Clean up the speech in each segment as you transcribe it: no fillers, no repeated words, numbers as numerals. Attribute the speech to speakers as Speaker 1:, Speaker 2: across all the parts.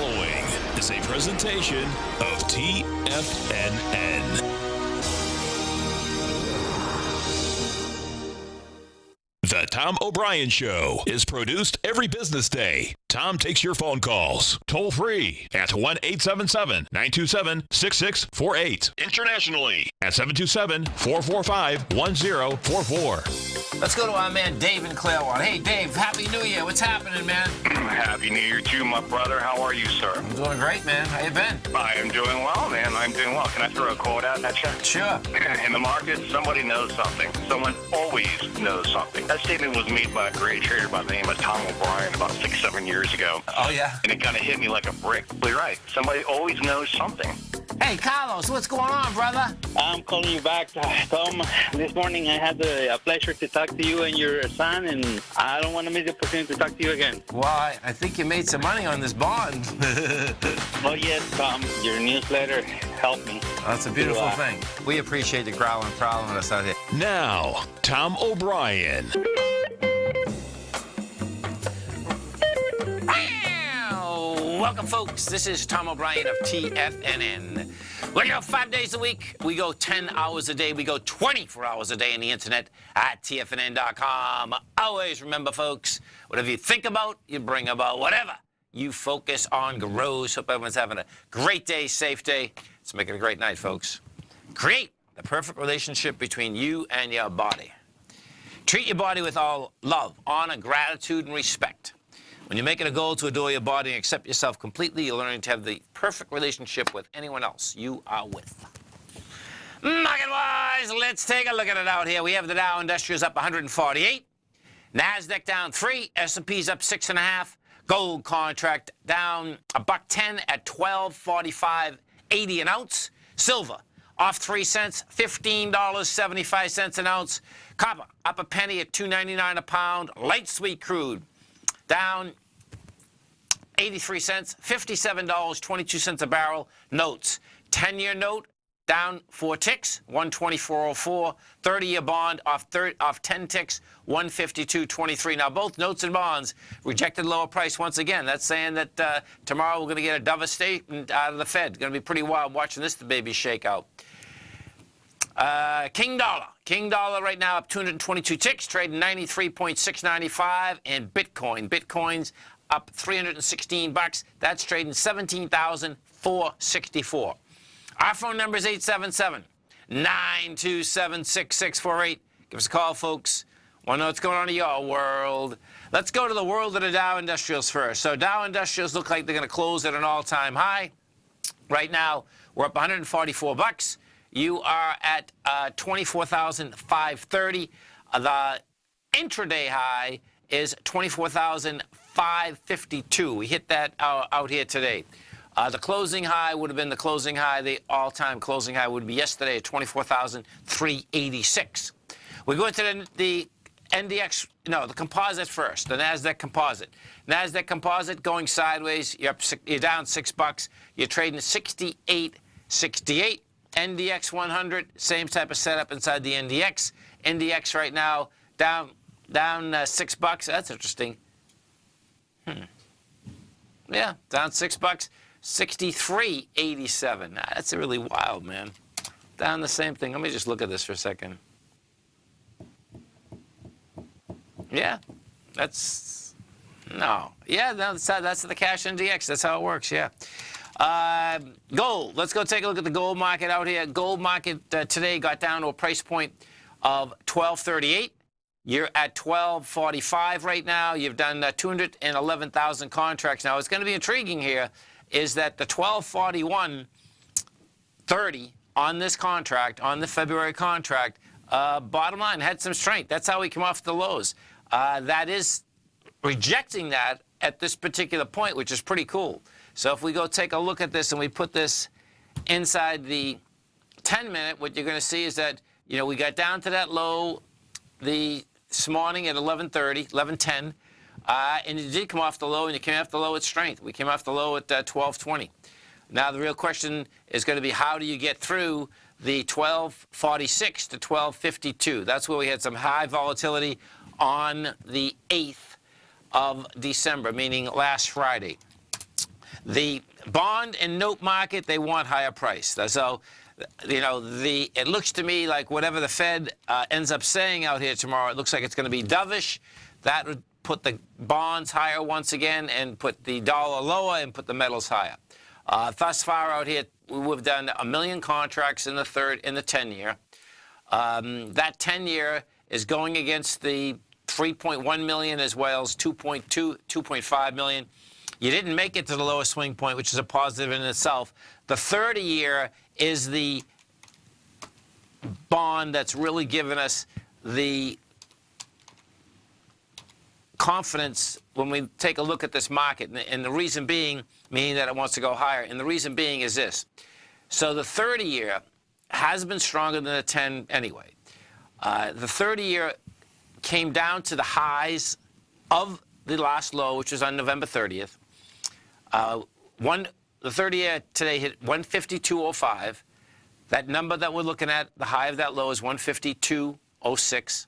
Speaker 1: following is a presentation of TFNN. The Tom O'Brien Show is produced every business day. Tom takes your phone calls toll free at 1-877-927-6648. Internationally at 727-445-1044.
Speaker 2: Let's go to our man Dave in Clearwater. Hey, Dave, Happy New Year. What's happening, man?
Speaker 3: Happy New Year to you, my brother. How are you, sir?
Speaker 2: I'm doing great, man. How you been?
Speaker 3: I am doing well, man. I'm doing well. Can I throw a quote out at you?
Speaker 2: Sure.
Speaker 3: In the market, somebody knows something. Someone always knows something. That statement was made by a great trader by the name of Tom O'Brien about 6-7 years ago.
Speaker 2: Oh, yeah?
Speaker 3: And it kind of hit me like a brick. You're right. Somebody always knows something.
Speaker 2: Hey, Carlos, what's going on, brother?
Speaker 4: I'm calling you back, Tom. This morning I had the pleasure to talk to you and your son, and I don't want to miss the opportunity to talk to you again.
Speaker 2: Well, I think you made some money on this bond.
Speaker 4: Oh, yes, Tom. Your newsletter helped me.
Speaker 2: That's a beautiful thing. We appreciate the growling and prowling with us out here.
Speaker 1: Now, Tom O'Brien.
Speaker 2: Welcome, folks. This is Tom O'Brien of TFNN. We go 5 days a week. We go 10 hours a day. We go 24 hours a day on the internet at TFNN.com. Always remember, folks, whatever you think about, you bring about. Whatever you focus on grows. Hope everyone's having a great day, safe day. Let's make it a great night, folks. Create the perfect relationship between you and your body. Treat your body with all love, honor, gratitude, and respect. When you make it a goal to adore your body and accept yourself completely, you're learning to have the perfect relationship with anyone else you are with. Market-wise, let's take a look at it out here. We have the Dow Industrials up 148. NASDAQ down 3. S&P's up 6.5. Gold contract down $1.10 at $12.45.80 an ounce. Silver off 3 cents, $15.75 an ounce. Copper up a penny at $2.99 a pound. Light sweet crude down 83 cents, $57.22 a barrel. Notes, 10-year note down 4 ticks, 124.04. 30-year bond off 10 ticks, 152.23. Now, both notes and bonds rejected lower price once again. That's saying that tomorrow we're going to get a dovish statement out of the Fed. Going to be pretty wild watching this baby shake out. King dollar. King dollar right now up 222 ticks, trading 93.695. And Bitcoin. Bitcoin's up 316 bucks. That's trading 17,464. Our phone number is 877-927-6648. Give us a call, folks. Want to know what's going on in your world. Let's go to the world of the Dow Industrials first. So Dow Industrials look like they're going to close at an all-time high. Right now, we're up 144 bucks. You are at 24,530. The intraday high is 24,552. We hit that out here today. The closing high would have been the closing high. The all-time closing high would be yesterday at 24,386. We go into the NDX, no, the composite first, the NASDAQ composite. NASDAQ composite going sideways. You're down $6. You're trading 68.68. NDX 100, same type of setup inside the NDX. NDX right now down $6. That's interesting. Yeah, down $6. 63.87. That's really wild, man. Down the same thing. Let me just look at this for a second. Yeah, that's no. Yeah, that's the cash NDX. That's how it works. Yeah. Gold. Let's go take a look at the gold market out here. Gold market today got down to a price point of $12.38. You're at $12.45 right now. You've done 211,000 contracts. Now, what's going to be intriguing here is that the $12.41.30 on this contract, on the February contract, bottom line, had some strength. That's how we come off the lows. That is rejecting that at this particular point, which is pretty cool. So if we go take a look at this and we put this inside the 10-minute, what you're going to see is that, you know, we got down to that low this morning at 11:10, and it did come off the low, and it came off the low at strength. We came off the low at 12:20. Now the real question is going to be, how do you get through the 12.46 to 12.52? That's where we had some high volatility on the 8th of December, meaning last Friday. The bond and note market, they want higher price. So, it looks to me like whatever the Fed ends up saying out here tomorrow, it looks like it's going to be dovish. That would put the bonds higher once again and put the dollar lower and put the metals higher. Thus far out here, we've done 1 million contracts in the 10-year. That 10-year is going against the 3.1 million as well as 2.5 million. You didn't make it to the lowest swing point, which is a positive in itself. The 30-year is the bond that's really given us the confidence when we take a look at this market. And the reason being, meaning that it wants to go higher, and the reason being is this. So the 30-year has been stronger than the 10 anyway. The 30-year came down to the highs of the last low, which was on November 30th. The 30-year today hit 152.05. That number that we're looking at, the high of that low is 152.06.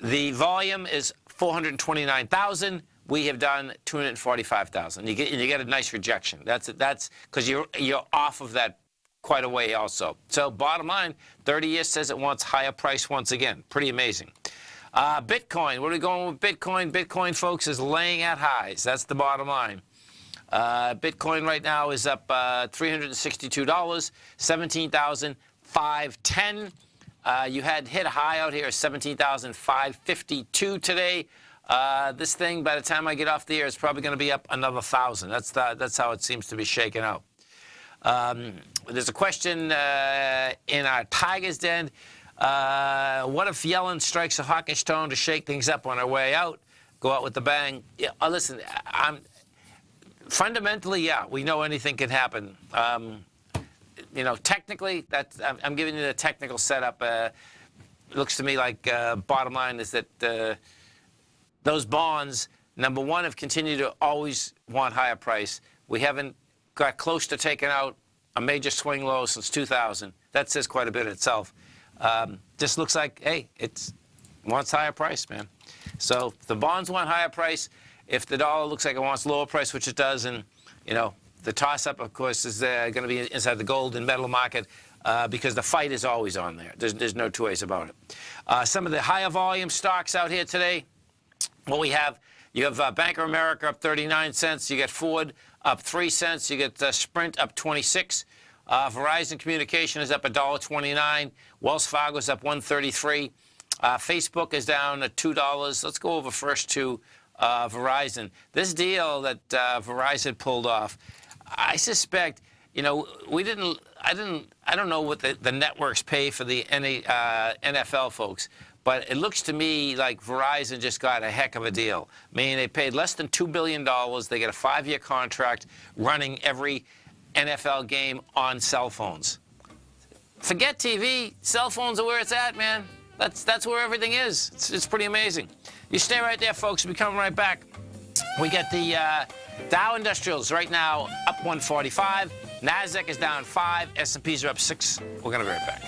Speaker 2: The volume is 429,000. We have done 245,000. You get a nice rejection. That's because you're off of that quite a way also. So bottom line, 30 years says it wants higher price once again. Pretty amazing. Bitcoin, where are we going with Bitcoin? Bitcoin, folks, is laying at highs. That's the bottom line. Bitcoin right now is up $362, 17,510. You had hit a high out here, 17,552 today. This thing, by the time I get off the air, is probably going to be up another 1,000. That's how it seems to be shaking out. There's a question in our Tigers Den. What if Yellen strikes a hawkish tone to shake things up on our way out? Go out with the bang. Yeah, listen, fundamentally, yeah, we know anything can happen. Technically, I'm giving you the technical setup. It looks to me like bottom line is that those bonds, number one, have continued to always want higher price. We haven't got close to taking out a major swing low since 2000. That says quite a bit itself. Just looks like, hey, it wants higher price, man. So the bonds want higher price. If the dollar looks like it wants lower price, which it does, and the toss-up, of course, is going to be inside the gold and metal market because the fight is always on there. There's no two ways about it. Some of the higher volume stocks out here today, what we have, you have Bank of America up 39 cents. You get Ford up 3 cents. You get Sprint up 26. Verizon Communication is up $1.29. Wells Fargo is up 133. Facebook is down at $2. Let's go over first to Verizon. This deal that Verizon pulled off, I suspect, I don't know what the networks pay for the NFL folks, but it looks to me like Verizon just got a heck of a deal. Meaning they paid less than $2 billion. They get a 5-year contract running every NFL game on cell phones. Forget TV. Cell phones are where it's at, man. That's where everything is. It's pretty amazing. You stay right there, folks. We'll be coming right back. We got the Dow Industrials right now up 145. NASDAQ is down 5. S&Ps are up 6. We're going to be right back.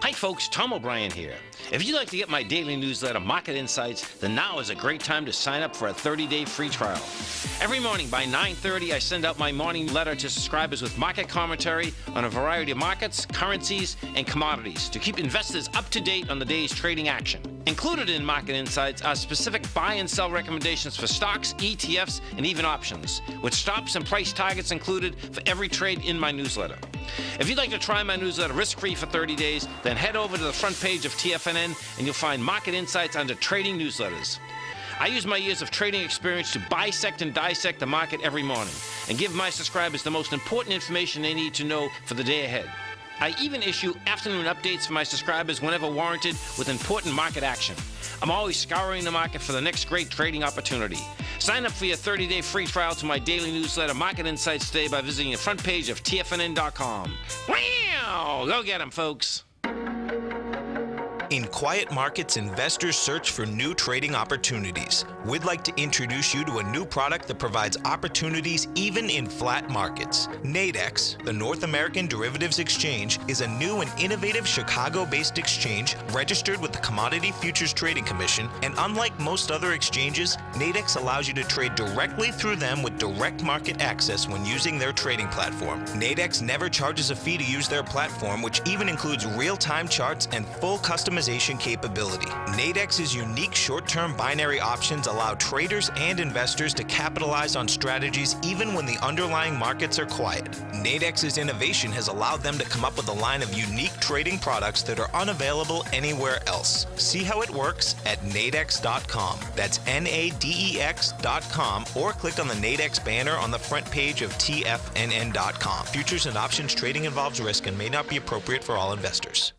Speaker 5: Hi folks, Tom O'Brien here. If you'd like to get my daily newsletter, Market Insights, then now is a great time to sign up for a 30-day free trial. Every morning by 9:30, I send out my morning letter to subscribers with market commentary on a variety of markets, currencies, and commodities to keep investors up to date on the day's trading action. Included in Market Insights are specific buy and sell recommendations for stocks, ETFs, and even options, with stops and price targets included for every trade in my newsletter. If you'd like to try my newsletter risk-free for 30 days, then head over to the front page of TFNN and you'll find Market Insights under Trading Newsletters. I use my years of trading experience to bisect and dissect the market every morning and give my subscribers the most important information they need to know for the day ahead. I even issue afternoon updates for my subscribers whenever warranted with important market action. I'm always scouring the market for the next great trading opportunity. Sign up for your 30-day free trial to my daily newsletter, Market Insights, today by visiting the front page of TFNN.com. Wow! Go get them, folks.
Speaker 6: In quiet markets, investors search for new trading opportunities. We'd like to introduce you to a new product that provides opportunities even in flat markets. Nadex, the North American Derivatives Exchange, is a new and innovative Chicago-based exchange registered with the Commodity Futures Trading Commission, and unlike most other exchanges, Nadex allows you to trade directly through them with direct market access when using their trading platform. Nadex never charges a fee to use their platform, which even includes real-time charts and full customization capability. Nadex's unique short-term binary options allow traders and investors to capitalize on strategies even when the underlying markets are quiet. Nadex's innovation has allowed them to come up with a line of unique trading products that are unavailable anywhere else. See how it works at nadex.com. That's NADEX.com, or click on the Nadex banner on the front page of TFNN.com. Futures and options trading involves risk and may not be appropriate for all investors.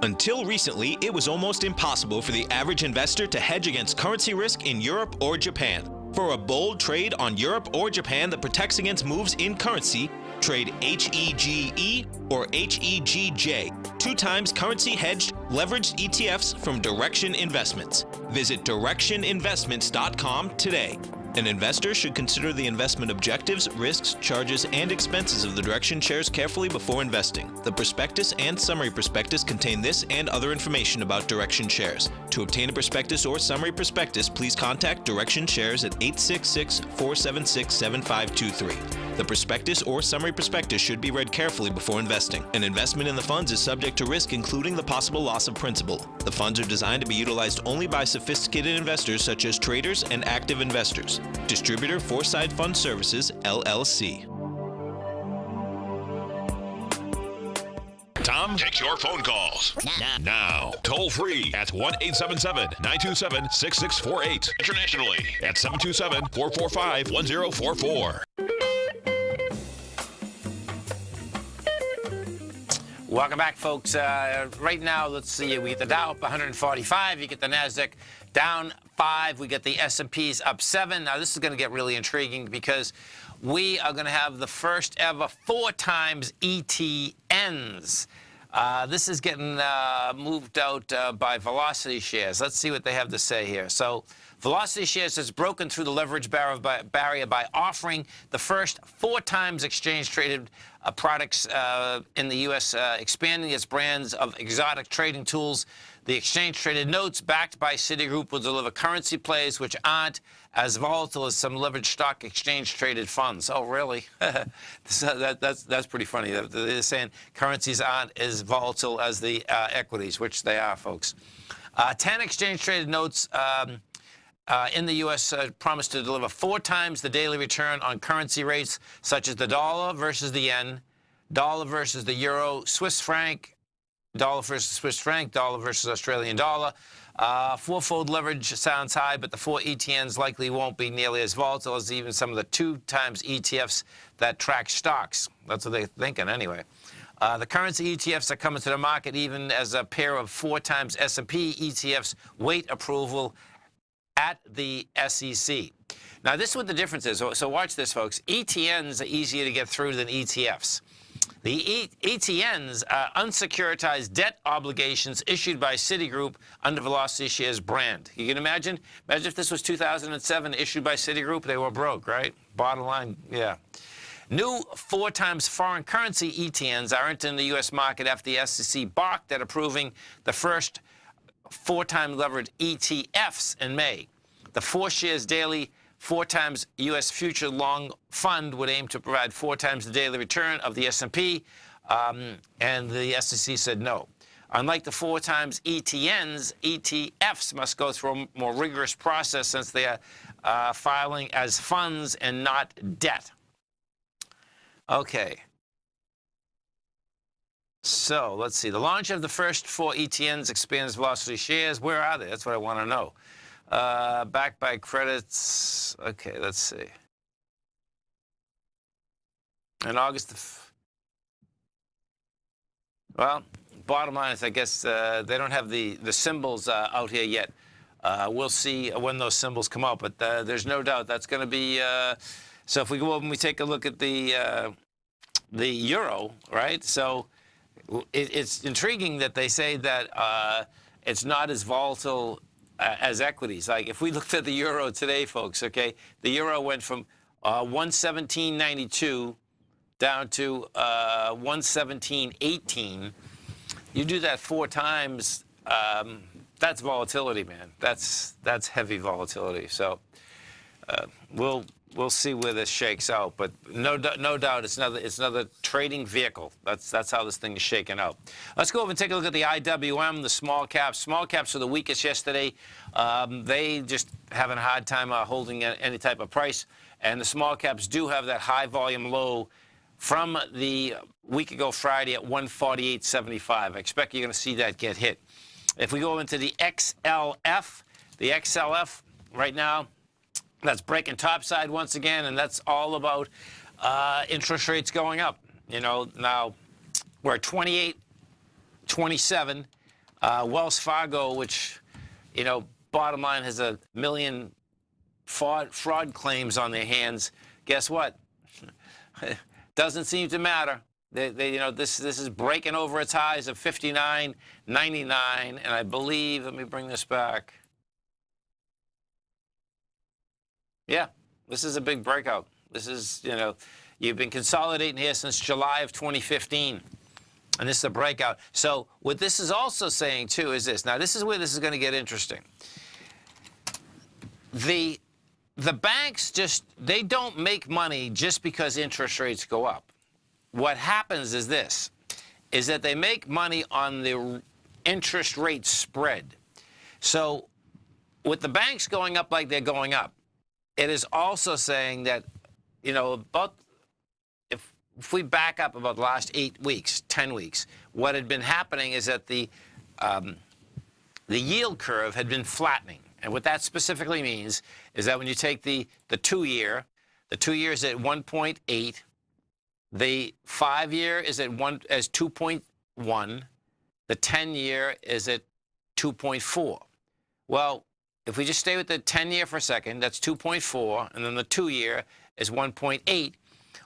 Speaker 6: Until recently, it was almost impossible for the average investor to hedge against currency risk in Europe or Japan. For a bold trade on Europe or Japan that protects against moves in currency, trade HEGE or HEGJ, 2 times currency hedged leveraged ETFs from Direction Investments. Visit directioninvestments.com today. An investor should consider the investment objectives, risks, charges, and expenses of the Direction shares carefully before investing. The prospectus and summary prospectus contain this and other information about Direction shares. To obtain a prospectus or summary prospectus, please contact Direction shares at 866-476-7523. The prospectus or summary prospectus should be read carefully before investing. An investment in the funds is subject to risk, including the possible loss of principal. The funds are designed to be utilized only by sophisticated investors such as traders and active investors. Distributor Foreside Fund Services, LLC.
Speaker 1: Tom takes your phone calls now. Toll free at 1-877-927-6648. Internationally at 727-445-1044.
Speaker 2: Welcome back, folks. Right now, let's see. We get the Dow up 145. You get the NASDAQ down 5. We get the S&Ps up 7. Now, this is going to get really intriguing because we are going to have the first ever 4 times ETNs. This is getting moved out by Velocity Shares. Let's see what they have to say here. So, Velocity Shares has broken through the leverage barrier by offering the first 4 times exchange-traded products in the U.S., expanding its brands of exotic trading tools. The exchange-traded notes backed by Citigroup will deliver currency plays which aren't as volatile as some leveraged stock exchange-traded funds. Oh, really? That's pretty funny. They're saying currencies aren't as volatile as the equities, which they are, folks. 10 exchange-traded notes in the U.S. promise to deliver 4 times the daily return on currency rates such as the dollar versus the yen, dollar versus the euro, Swiss franc, dollar versus Swiss franc, dollar versus Australian dollar. 4-fold leverage sounds high, but the 4 ETNs likely won't be nearly as volatile as even some of the 2 times ETFs that track stocks. That's what they're thinking anyway. The currency ETFs are coming to the market even as a pair of 4 times S&P ETFs wait approval at the SEC. Now, this is what the difference is. So watch this, folks. ETNs are easier to get through than ETFs. The ETNs are unsecuritized debt obligations issued by Citigroup under Velocity Shares brand. You can imagine if this was 2007, issued by Citigroup, they were broke, right? Bottom line, yeah. New 4 times foreign currency ETNs are entered in the U.S. market after the SEC balked at approving the first 4 times levered ETFs in May. The 4 shares daily 4 times U.S. future long fund would aim to provide 4 times the daily return of the S&P, and the SEC said no. Unlike the 4 times ETNs, ETFs must go through a more rigorous process since they are filing as funds and not debt. Okay. So let's see. The launch of the first 4 ETNs expands Velocity Shares. Where are they? That's what I want to know. Backed by credits. Okay, let's see. In August, well, bottom line is I guess they don't have the symbols out here yet. We'll see when those symbols come out, but there's no doubt that's going to be. So if we go over and we take a look at the euro, right? So it's intriguing that they say that it's not as volatile as equities. Like if we looked at the euro today, folks, okay, the euro went from 117.92 down to 117.18. You do that 4 times, that's volatility, man. That's heavy volatility. So we'll see where this shakes out. But no doubt it's another trading vehicle. That's how this thing is shaking out. Let's go over and take a look at the IWM, the small caps. Small caps are the weakest yesterday. They just having a hard time holding any type of price. And the small caps do have that high volume low from the week ago Friday at 148.75. I expect you're going to see that get hit. If we go into the XLF right now, that's breaking topside once again, and that's all about interest rates going up. You know, now we're at 28.27. Wells Fargo, which, you know, bottom line has 1 million fraud claims on their hands. Guess what? Doesn't seem to matter. They you know, this is breaking over its highs of 59.99, and I believe, let me bring this back. Yeah, this is a big breakout. This is, you know, you've been consolidating here since July of 2015, and this is a breakout. So what this is also saying, too, is this. Now, this is where this is going to get interesting. The banks they don't make money just because interest rates go up. What happens is this, is that they make money on the interest rate spread. So with the banks going up like they're going up, it is also saying that, you know, about if we back up about the last 8 weeks, 10 weeks, what had been happening is that the yield curve had been flattening. And what that specifically means is that when you take the 2-year, the 2-year is at 1.8, the 5-year is at 2.1, the 10-year is at 2.4. Well, if we just stay with the 10-year for a second, that's 2.4, and then the 2-year is 1.8.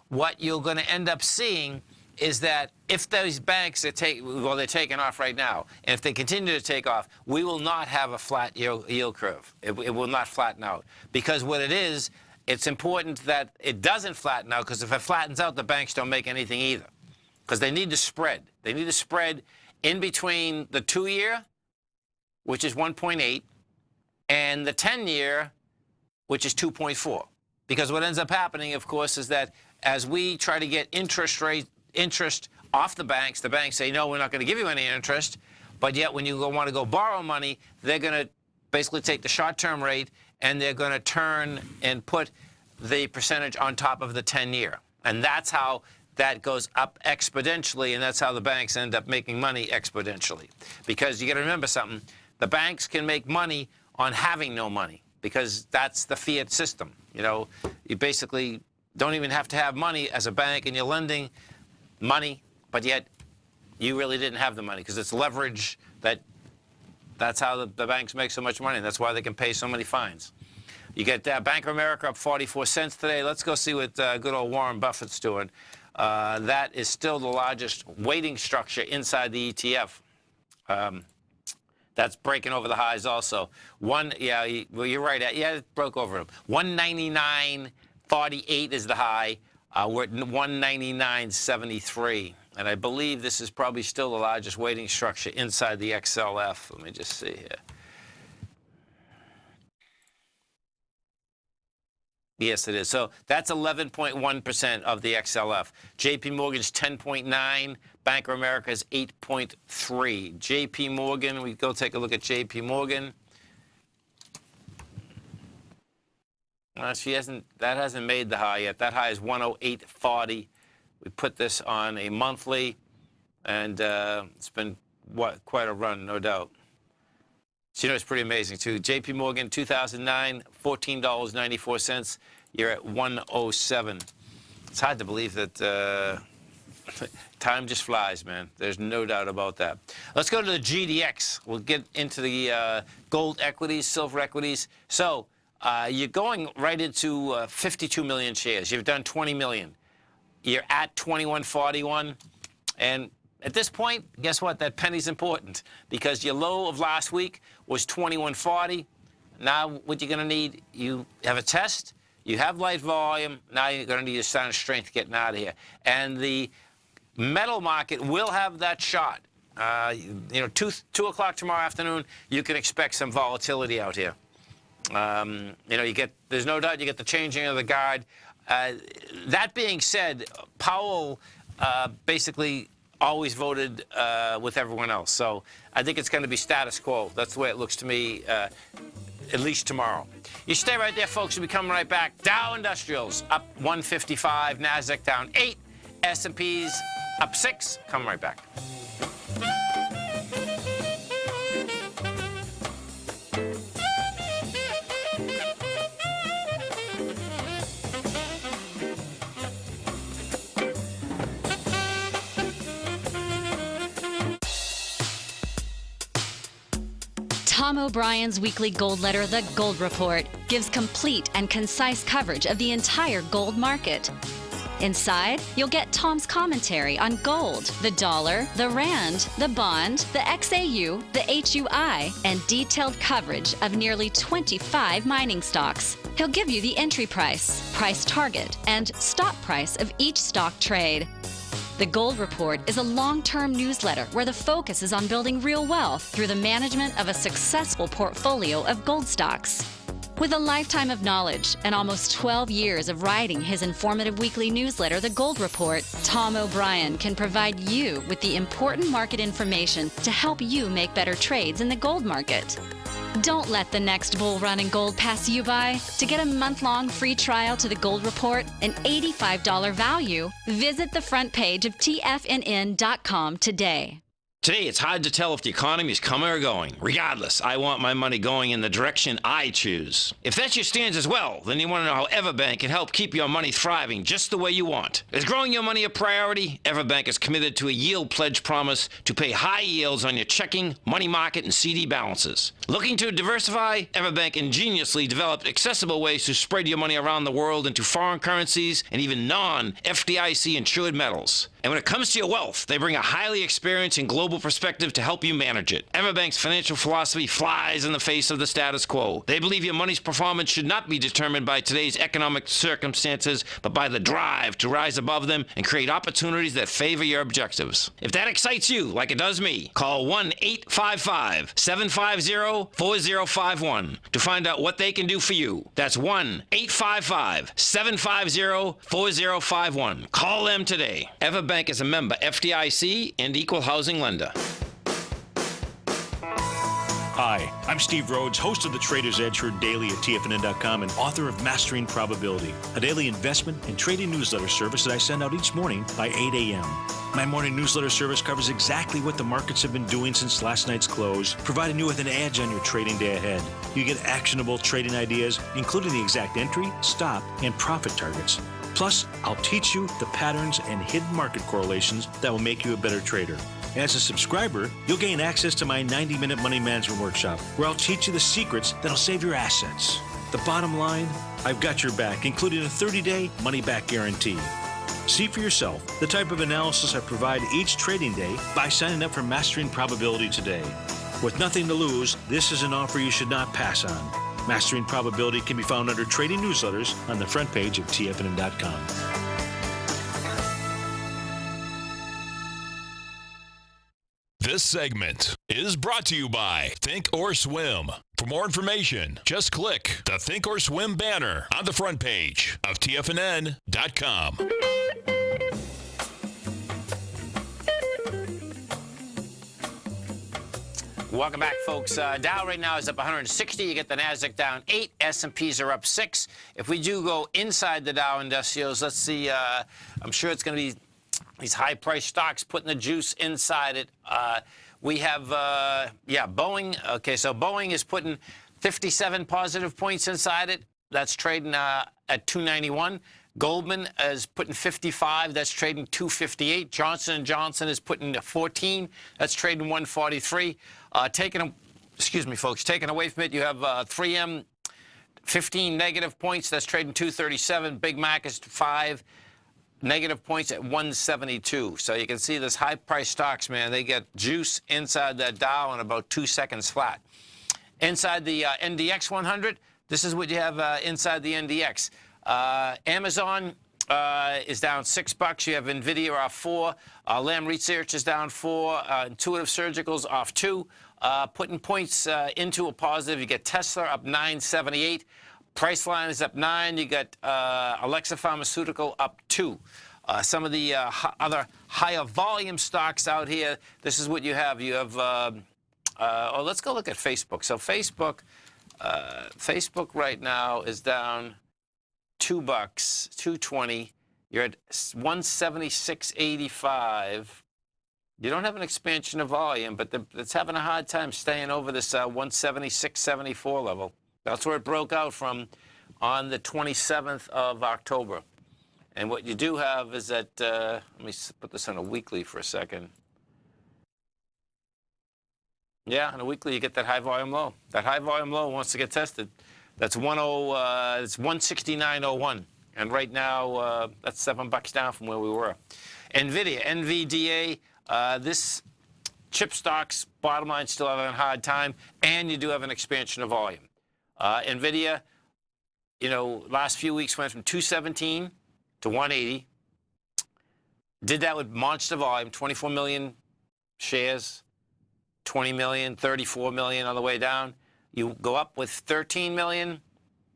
Speaker 2: What you're going to end up seeing is that if those banks they're taking off right now, and if they continue to take off, we will not have a flat yield curve. It will not flatten out. Because what it is, it's important that it doesn't flatten out, because if it flattens out, the banks don't make anything either. Because they need to spread. They need to spread in between the 2-year, which is 1.8, and the 10-year, which is 2.4. Because what ends up happening, of course, is that as we try to get interest off the banks say, no, we're not going to give you any interest. But yet when you want to go borrow money, they're going to basically take the short-term rate and they're going to turn and put the percentage on top of the 10-year. And that's how that goes up exponentially, and that's how the banks end up making money exponentially. Because you got to remember something, the banks can make money on having no money, because that's the fiat system. You know, you basically don't even have to have money as a bank, and you're lending money, but yet you really didn't have the money, because it's leverage. That's how the banks make so much money. That's why they can pay so many fines. You get Bank of America up 44 cents today. Let's go see what good old Warren Buffett's doing. That is still the largest weighting structure inside the ETF. That's breaking over the highs also. Yeah, well, you're right. Yeah, it broke over them. 199.48 is the high. We're at 199.73. And I believe this is probably still the largest weighting structure inside the XLF. Let me just see here. Yes, it is. So that's 11.1% of the XLF. JP Morgan's 10.9. Bank of America is 8.3. JP Morgan, we go take a look at JP Morgan. That hasn't made the high yet. That high is 108.40. We put this on a monthly, and it's been quite a run, no doubt. So, you know, it's pretty amazing, too. JP Morgan, 2009, $14.94. You're at 107. It's hard to believe that time just flies, man. There's no doubt about that. Let's go to the GDX. We'll get into the gold equities, silver equities. So you're going right into 52 million shares. You've done 20 million. You're at 2141. And at this point, guess what? That penny's important because your low of last week was 21.40. Now what you're going to need, you have a test, you have light volume, now you're going to need a sign of strength getting out of here. And the metal market will have that shot. 2 o'clock tomorrow afternoon, you can expect some volatility out here. There's no doubt you get the changing of the guard. That being said, Powell basically always voted with everyone else. So I think it's going to be status quo. That's the way it looks to me, at least tomorrow. You stay right there, folks. We'll be coming right back. Dow Industrials up 155, NASDAQ down 8, S&P's up 6. Coming right back.
Speaker 7: Tom O'Brien's weekly gold letter, The Gold Report, gives complete and concise coverage of the entire gold market. Inside, you'll get Tom's commentary on gold, the dollar, the rand, the bond, the XAU, the HUI, and detailed coverage of nearly 25 mining stocks. He'll give you the entry price, price target, and stop price of each stock trade. The Gold Report is a long-term newsletter where the focus is on building real wealth through the management of a successful portfolio of gold stocks. With a lifetime of knowledge and almost 12 years of writing his informative weekly newsletter, The Gold Report, Tom O'Brien can provide you with the important market information to help you make better trades in the gold market. Don't let the next bull run in gold pass you by. To get a month-long free trial to The Gold Report, an $85 value, visit the front page of TFNN.com today.
Speaker 5: Today, it's hard to tell if the economy is coming or going. Regardless, I want my money going in the direction I choose. If that's your stance as well, then you want to know how Everbank can help keep your money thriving just the way you want. Is growing your money a priority? Everbank is committed to a yield pledge promise to pay high yields on your checking, money market, and CD balances. Looking to diversify? Everbank ingeniously developed accessible ways to spread your money around the world into foreign currencies and even non-FDIC insured metals. And when it comes to your wealth, they bring a highly experienced and global perspective to help you manage it. Everbank's financial philosophy flies in the face of the status quo. They believe your money's performance should not be determined by today's economic circumstances, but by the drive to rise above them and create opportunities that favor your objectives. If that excites you, like it does me, call 1-855-750-4051 to find out what they can do for you. That's 1-855-750-4051. Call them today. Everbank is a member FDIC and equal housing lender.
Speaker 8: Hi, I'm Steve Rhodes, host of the Trader's Edge heard daily at TFNN.com and author of Mastering Probability, a daily investment and trading newsletter service that I send out each morning by 8 a.m. My morning newsletter service covers exactly what the markets have been doing since last night's close, providing you with an edge on your trading day ahead. You get actionable trading ideas, including the exact entry, stop, and profit targets. Plus, I'll teach you the patterns and hidden market correlations that will make you a better trader. As a subscriber, you'll gain access to my 90-minute money management workshop, where I'll teach you the secrets that'll save your assets. The bottom line, I've got your back, including a 30-day money-back guarantee. See for yourself the type of analysis I provide each trading day by signing up for Mastering Probability today. With nothing to lose, this is an offer you should not pass on. Mastering Probability can be found under Trading Newsletters on the front page of TFNN.com.
Speaker 1: This segment is brought to you by Think or Swim. For more information, just click the Think or Swim banner on the front page of TFNN.com.
Speaker 2: Welcome back, folks. Dow right now is up 160. You get the NASDAQ down 8. S&Ps are up 6. If we do go inside the Dow Industrials, let's see. I'm sure it's going to be these high-priced stocks putting the juice inside it. We have, Boeing. Okay, so Boeing is putting 57 positive points inside it. That's trading at 291. Goldman is putting 55. That's trading 258. Johnson & Johnson is putting 14. That's trading 143. Taking away from it, you have 3M, 15 negative points. That's trading 237. Big Mac is 5. negative points at 172. So you can see this high-priced stocks, man, they get juice inside that Dow in about 2 seconds flat. Inside the NDX 100, this is what you have inside the NDX. Amazon is down $6. You have NVIDIA off 4. Lam Research is down 4. Intuitive Surgical's off 2. Putting points into a positive, you get Tesla up 978. Priceline is up 9. You got Alexa Pharmaceutical up 2. Some of the other higher volume stocks out here, this is what you have. You have, let's go look at Facebook. So Facebook right now is down $2, $2.20. You're at 176.85. You don't have an expansion of volume, but it's having a hard time staying over this 176.74 level. That's where it broke out from on the 27th of October. And what you do have is that, let me put this on a weekly for a second. Yeah, on a weekly you get that high volume low. That high volume low wants to get tested. That's it's 169.01. And right now, that's $7 down from where we were. NVIDIA, NVDA, this chip stocks, bottom line, still having a hard time, and you do have an expansion of volume. NVIDIA, you know, last few weeks went from 217 to 180. Did that with monster volume, 24 million shares, 20 million, 34 million on the way down. You go up with 13 million,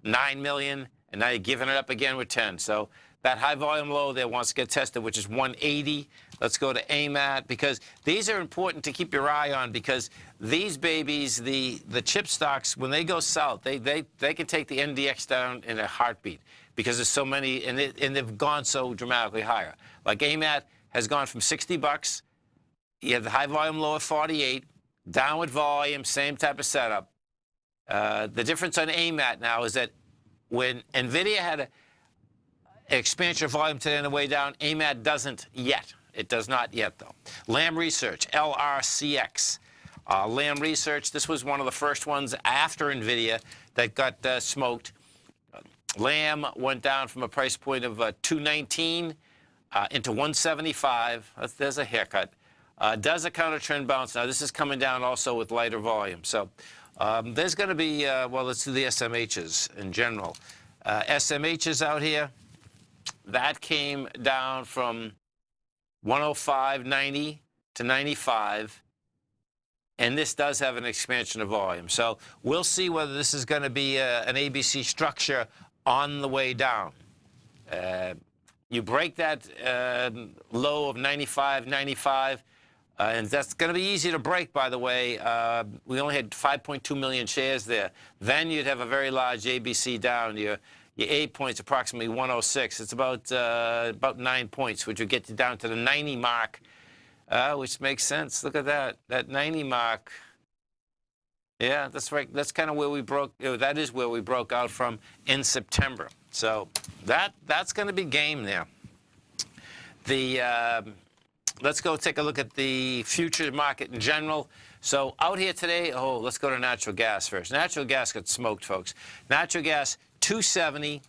Speaker 2: 9 million, and now you're giving it up again with 10. So that high volume low there wants to get tested, which is 180. Let's go to AMAT, because these are important to keep your eye on, because these babies, the chip stocks, when they go south, they can take the NDX down in a heartbeat, because there's so many, and they've gone so dramatically higher. Like AMAT has gone from $60. You have the high volume low at 48, downward volume, same type of setup. The difference on AMAT now is that when NVIDIA had an expansion of volume today on the way down, AMAT doesn't yet. It does not yet, though. Lam Research, LRCX. Lam Research, this was one of the first ones after NVIDIA that got smoked. Lam went down from a price point of 219 into 175. There's a haircut. Does a counter trend bounce. Now, this is coming down also with lighter volume. So there's going to be, well, let's do the SMHs in general. SMHs out here, that came down from 105.90 to 95. And this does have an expansion of volume. So we'll see whether this is going to be an ABC structure on the way down. You break that low of 95, and that's going to be easy to break, by the way. We only had 5.2 million shares there. Then you'd have a very large ABC down. Your 8 points, approximately 106. It's about 9 points, which would get you down to the 90 mark, which makes sense. Look at that. That 90 mark. Yeah, that's right. That's kind of where we broke. That is where we broke out from in September. So that's going to be game there. Let's go take a look at the future market in general. So out here today, let's go to natural gas first. Natural gas got smoked, folks. Natural gas, 270,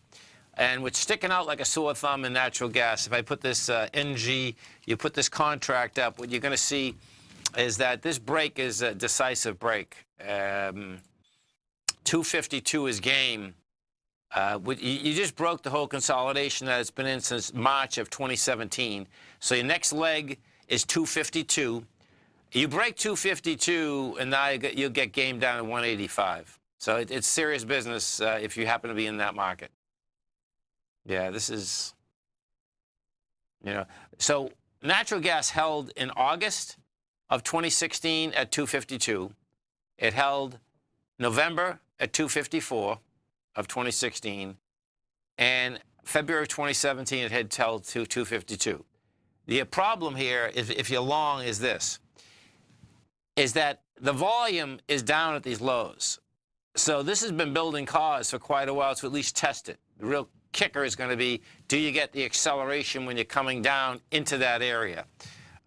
Speaker 2: and what's sticking out like a sore thumb in natural gas, if I put this NG, you put this contract up, what you're going to see is that this break is a decisive break. 252 is game. You just broke the whole consolidation that it's been in since March of 2017. So your next leg is 252. You break 252, and now you'll get game down at 185. So it's serious business if you happen to be in that market. Yeah, this is, So natural gas held in August of 2016 at 252. It held November at 254 of 2016. And February of 2017, it had held to 252. The problem here, if you're long, is this, is that the volume is down at these lows. So this has been building cause for quite a while to at least test it. The real kicker is going to be, do you get the acceleration when you're coming down into that area?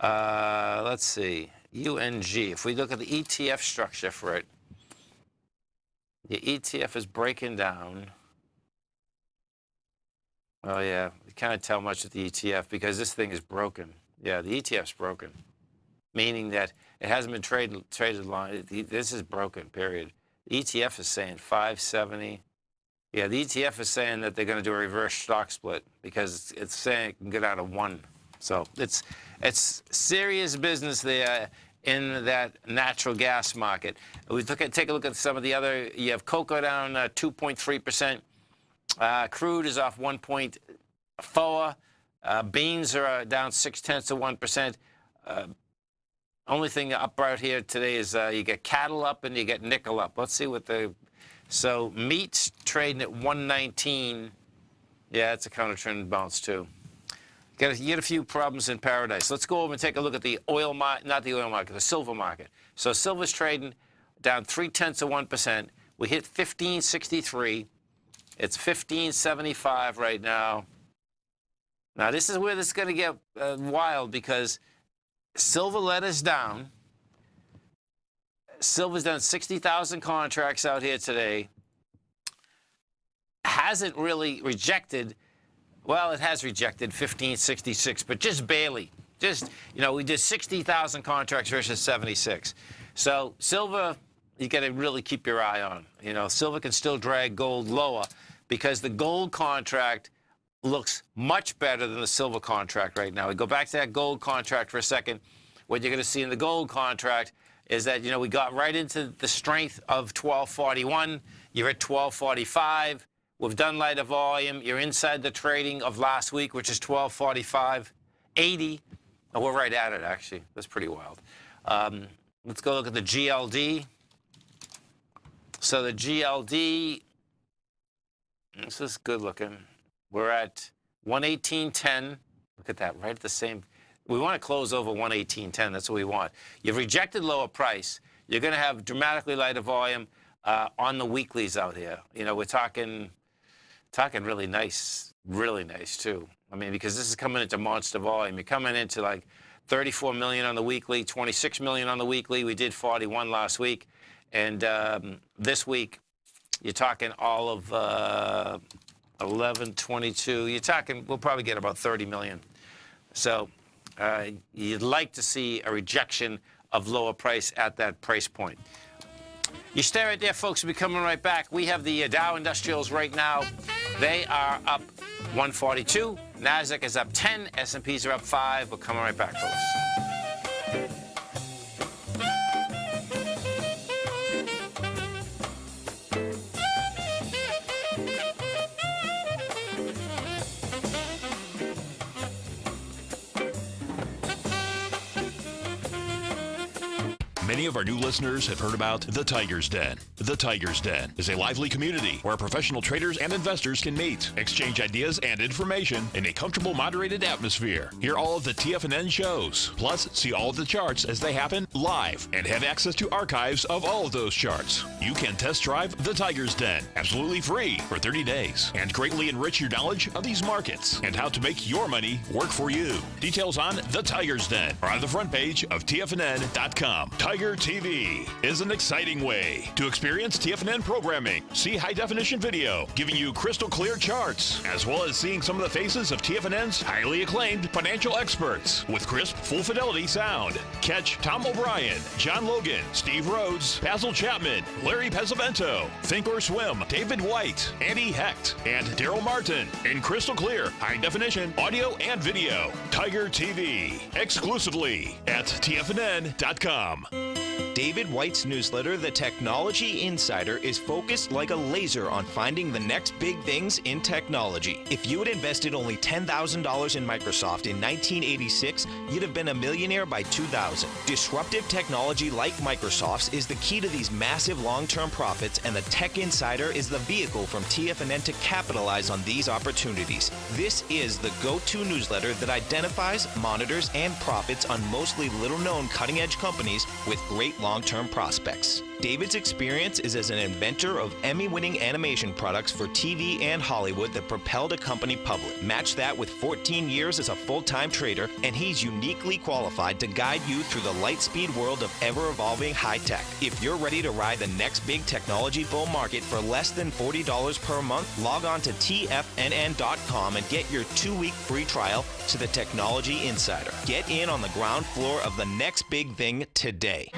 Speaker 2: Let's see, UNG. If we look at the ETF structure for it, the ETF is breaking down. Oh, yeah. You can't tell much with the ETF because this thing is broken. Yeah, the ETF's broken, meaning that it hasn't been traded long. This is broken, period. The ETF is saying 570. Yeah, the ETF is saying that they're going to do a reverse stock split because it's saying it can get out of 1. So it's serious business there in that natural gas market. We take a look at some of the other. You have cocoa down 2.3%. Crude is off 1.4. Beans are down 0.6%. Only thing up right here today is you get cattle up and you get nickel up. Let's see what the... So meat's trading at 119. Yeah, it's a counter-trend bounce too. You get a few problems in paradise. Let's go over and take a look at the oil market, not the oil market, the silver market. So silver's trading down 0.3%. We hit 1563. It's 1575 right now. Now this is where this is going to get wild because silver let us down. Silver's done 60,000 contracts out here today. Hasn't really rejected, well, it has rejected 1566, but just barely. Just, you know, we did 60,000 contracts versus 76. So silver, you got to really keep your eye on. You know, silver can still drag gold lower because the gold contract looks much better than the silver contract right now. We go back to that gold contract for a second. What you're going to see in the gold contract is that, you know, we got right into the strength of 1241. You're at 1245. We've done lighter volume. You're inside the trading of last week, which is 1245.80. And we're right at it, actually. That's pretty wild. Let's go look at the GLD. So the GLD, this is good looking. We're at 118.10. Look at that, right at the same. We want to close over 118.10. That's what we want. You've rejected lower price. You're going to have dramatically lighter volume on the weeklies out here. You know, we're talking really nice too. I mean, because this is coming into monster volume. You're coming into like 34 million on the weekly, 26 million on the weekly. We did 41 last week, and this week you're talking all of 11, 22. You're talking. We'll probably get about 30 million. So. You'd like to see a rejection of lower price at that price point. You stay right there, folks. We'll be coming right back. We have the Dow Industrials right now. They are up 142. NASDAQ is up 10. S&Ps are up 5. We're coming right back, folks.
Speaker 1: Many of our new listeners have heard about The Tiger's Den. The Tiger's Den is a lively community where professional traders and investors can meet, exchange ideas and information in a comfortable, moderated atmosphere. Hear all of the TFNN shows, plus see all of the charts as they happen live and have access to archives of all of those charts. You can test drive The Tiger's Den absolutely free for 30 days and greatly enrich your knowledge of these markets and how to make your money work for you. Details on The Tiger's Den are on the front page of TFNN.com. Tiger TV is an exciting way to experience TFNN programming. See high-definition video giving you crystal clear charts, as well as seeing some of the faces of TFNN's highly acclaimed financial experts with crisp, full-fidelity sound. Catch Tom O'Brien, John Logan, Steve Rhodes, Basil Chapman, Larry Pesavento, Think or Swim, David White, Andy Hecht, and Daryl Martin in crystal clear, high-definition audio and video. Tiger TV, exclusively at TFNN.com.
Speaker 6: David White's newsletter, The Technology Insider, is focused like a laser on finding the next big things in technology. If you had invested only $10,000 in Microsoft in 1986, you'd have been a millionaire by 2000. Disruptive technology like Microsoft's is the key to these massive long-term profits, and the Tech Insider is the vehicle from TFNN to capitalize on these opportunities. This is the go-to newsletter that identifies, monitors, and profits on mostly little-known cutting-edge companies with great long long-term prospects. David's experience is as an inventor of Emmy-winning animation products for TV and Hollywood that propelled a company public. Match that with 14 years as a full-time trader, and he's uniquely qualified to guide you through the light-speed world of ever-evolving high-tech. If you're ready to ride the next big technology bull market for less than $40 per month, log on to TFNN.com and get your 2-week free trial to the Technology Insider. Get in on the ground floor of the next big thing today.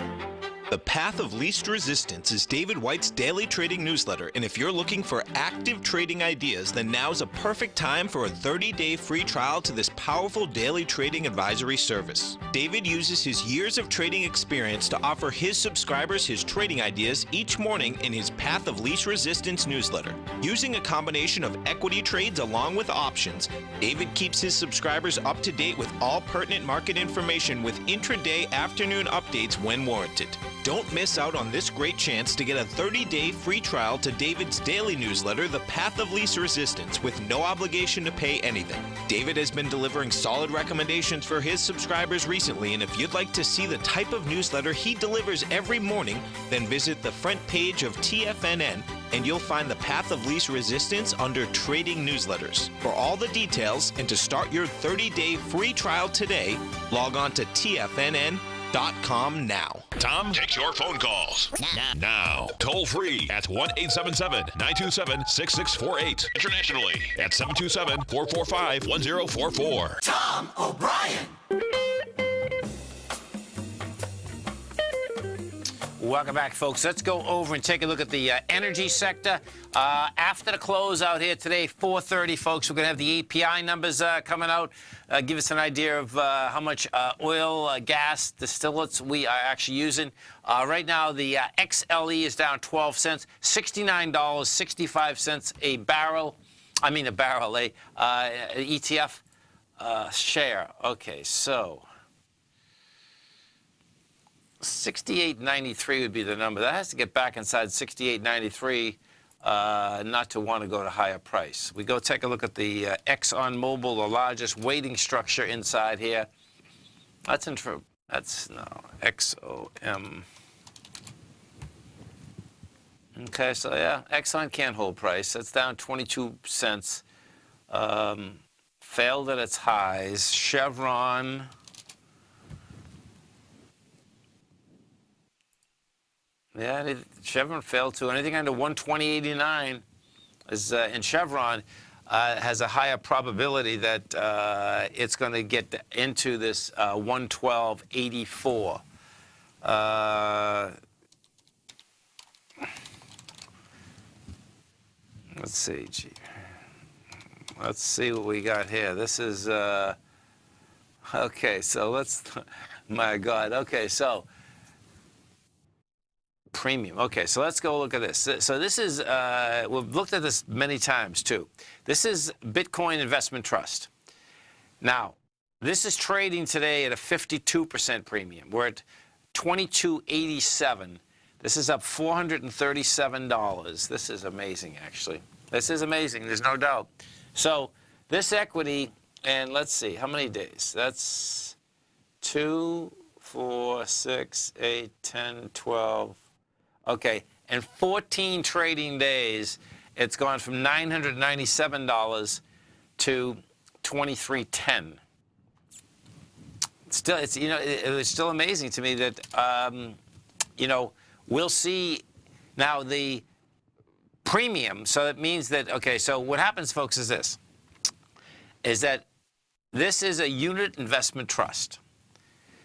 Speaker 6: The Path of Least Resistance is David White's daily trading newsletter, and if you're looking for active trading ideas, then now's a perfect time for a 30-day free trial to this powerful daily trading advisory service. David uses his years of trading experience to offer his subscribers his trading ideas each morning in his Path of Least Resistance newsletter. Using a combination of equity trades along with options, David keeps his subscribers up to date with all pertinent market information with intraday afternoon updates when warranted. Don't miss out on this great chance to get a 30-day free trial to David's daily newsletter, The Path of Least Resistance, with no obligation to pay anything. David has been delivering solid recommendations for his subscribers recently, and if you'd like to see the type of newsletter he delivers every morning, then visit the front page of TFNN and you'll find The Path of Least Resistance under Trading Newsletters. For all the details and to start your 30-day free trial today, log on to TFNN.com now.
Speaker 1: Tom takes your phone calls now. Toll free at 1-877-927-6648. Internationally at 727-445-1044.
Speaker 9: Tom O'Brien.
Speaker 2: Welcome back, folks. Let's go over and take a look at the energy sector. After the close out here today, 4:30, folks, we're going to have the API numbers coming out. Give us an idea of how much oil, gas, distillates we are actually using. Right now, the XLE is down 12 cents, $69.65 a barrel. I mean a barrel, ETF share. Okay, so 68.93 would be the number. That has to get back inside 68.93 not to want to go to higher price. We go take a look at the Exxon Mobil, the largest weighting structure inside here. That's XOM. Okay, so yeah, Exxon can't hold price. That's down 22 cents. Failed at its highs. Chevron. Yeah, Chevron failed too. Anything under 120.89 is in Chevron has a higher probability that it's going to get into this 112.84. Let's see. Let's see what we got here. This is okay. So let's. My God. Okay, so. Premium. Okay, so let's go look at this. So this is, we've looked at this many times too. This is Bitcoin Investment Trust. Now, this is trading today at a 52% premium. We're at $22.87. This is up $437. This is amazing, actually. This is amazing, there's no doubt. So this equity, and let's see, how many days? That's 2, 4, 6, 8, 10, 12. Okay, in 14 trading days, it's gone from $997 to $23.10. Still, it's it's still amazing to me that we'll see now the premium. So it means that so what happens, folks, is this: is that this is a unit investment trust.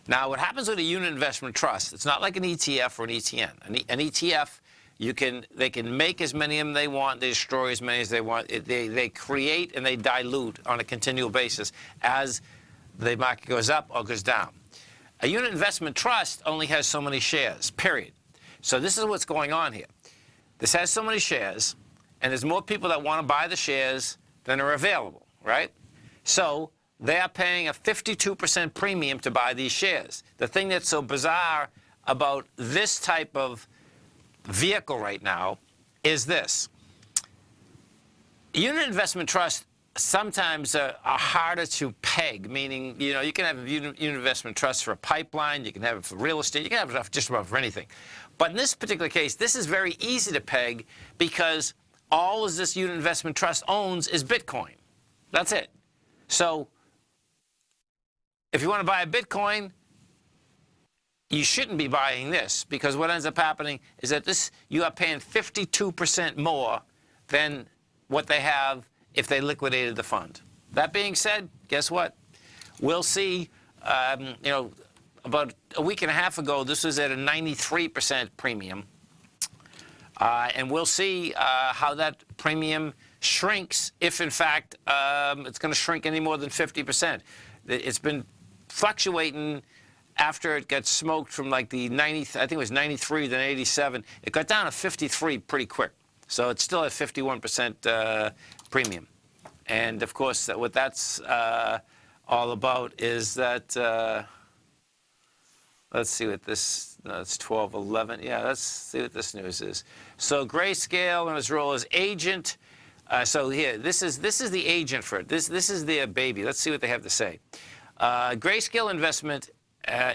Speaker 2: Now, what happens with a unit investment trust, it's not like an ETF or an ETN. An ETF, they can make as many of them they want, they destroy as many as they want. They create and they dilute on a continual basis as the market goes up or goes down. A unit investment trust only has so many shares, period. So this is what's going on here. This has so many shares, and there's more people that want to buy the shares than are available, right? So they are paying a 52% premium to buy these shares. The thing that's so bizarre about this type of vehicle right now is this. Unit investment trust sometimes are harder to peg, meaning, you know, you can have a unit investment trust for a pipeline, you can have it for real estate, you can have it just about for anything. But in this particular case, this is very easy to peg because all of this unit investment trust owns is Bitcoin. That's it. So if you want to buy a Bitcoin, you shouldn't be buying this, because what ends up happening is that this, you are paying 52% more than what they have if they liquidated the fund. That being said, guess what? We'll see, you know, about a week and a half ago, this was at a 93% premium. And we'll see how that premium shrinks if, in fact, it's going to shrink any more than 50%. It's been fluctuating after it got smoked from like the 90, I think it was 93, then 87. It got down to 53 pretty quick. So it's still at 51% premium. And, of course, what that's all about is that, let's see what this, no, it's 12:11. Yeah, let's see what this news is. So Grayscale in his role as agent. So here, this is the agent for it. This is their baby. Let's see what they have to say. Grayscale Investment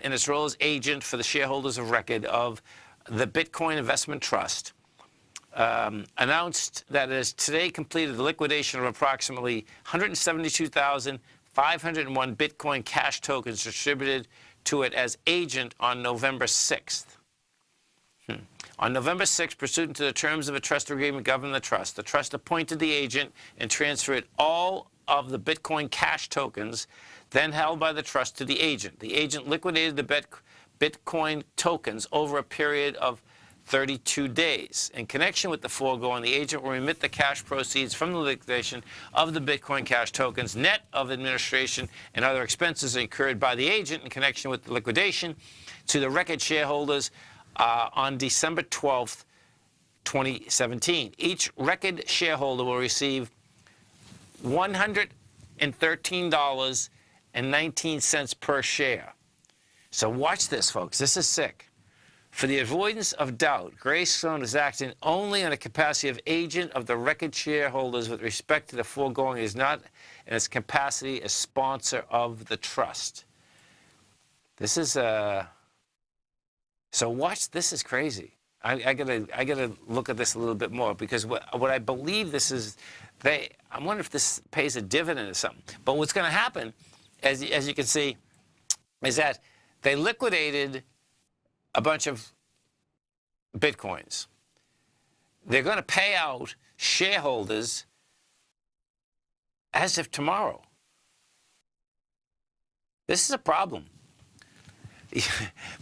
Speaker 2: in its role as agent for the shareholders of record of the Bitcoin Investment Trust announced that it has today completed the liquidation of approximately 172,501 Bitcoin Cash tokens distributed to it as agent on November 6th. On November 6th, pursuant to the terms of a trust agreement governing the trust appointed the agent and transferred all of the Bitcoin Cash tokens then held by the trust to the agent. The agent liquidated the Bitcoin tokens over a period of 32 days. In connection with the foregoing, the agent will remit the cash proceeds from the liquidation of the Bitcoin Cash tokens, net of administration and other expenses incurred by the agent in connection with the liquidation, to the record shareholders on December 12th, 2017. Each record shareholder will receive $113.19 per share. So watch this, folks. This is sick. For the avoidance of doubt, Greystone is acting only in the capacity of agent of the record shareholders with respect to the foregoing. Is not in its capacity as sponsor of the trust. This is so watch. This is crazy. I gotta look at this a little bit more, because what I believe this is, I wonder if this pays a dividend or something. But what's going to happen, as you can see, is that they liquidated a bunch of Bitcoins. They're going to pay out shareholders as of tomorrow. This is a problem.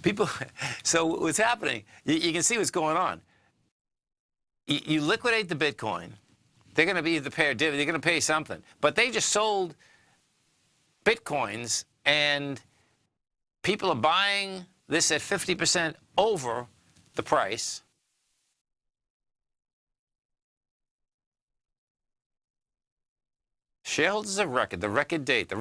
Speaker 2: People, so what's happening, you can see what's going on. You liquidate the Bitcoin, they're going to be either pay a dividend, they're going to pay something. But they just sold Bitcoins, and people are buying this at 50% over the price. Shareholders of record, the record date.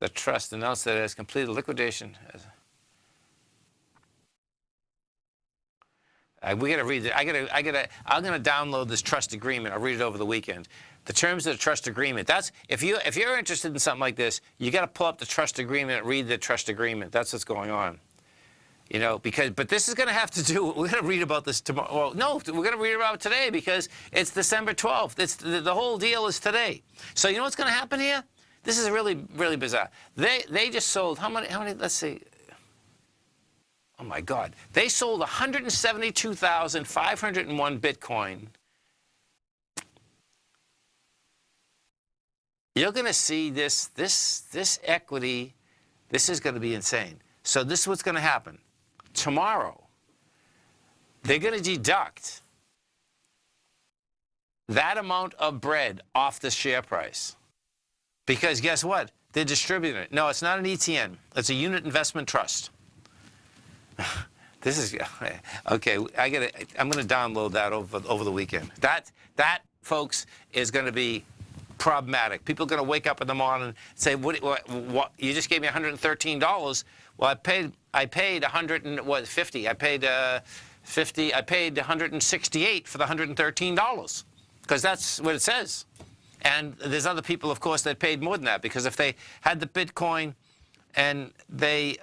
Speaker 2: The trust announced that it has completed liquidation. We gotta read it. I'm gonna download this trust agreement. I'll read it over the weekend. The terms of the trust agreement. That's if you're interested in something like this, you got to pull up the trust agreement and read the trust agreement. That's what's going on. You know, but this is going to have to do. We're going to read about this tomorrow. Well, no, we're going to read about it today because it's December 12th. It's the whole deal is today. So you know what's going to happen here? This is really, really bizarre. They just sold how many? Let's see. Oh my God! They sold 172,501 Bitcoin. You're going to see this equity. This is going to be insane. So this is what's going to happen. Tomorrow, they're going to deduct that amount of bread off the share price. Because guess what? They're distributing it. No, it's not an ETN. It's a unit investment trust. This is okay. I'm going to download that over the weekend. That folks is going to be problematic. People are going to wake up in the morning and say, "What? You just gave me $113." Well, I paid 150. I paid 50. I paid $168 for the $113. because that's what it says. And there's other people, of course, that paid more than that, because if they had the Bitcoin and they,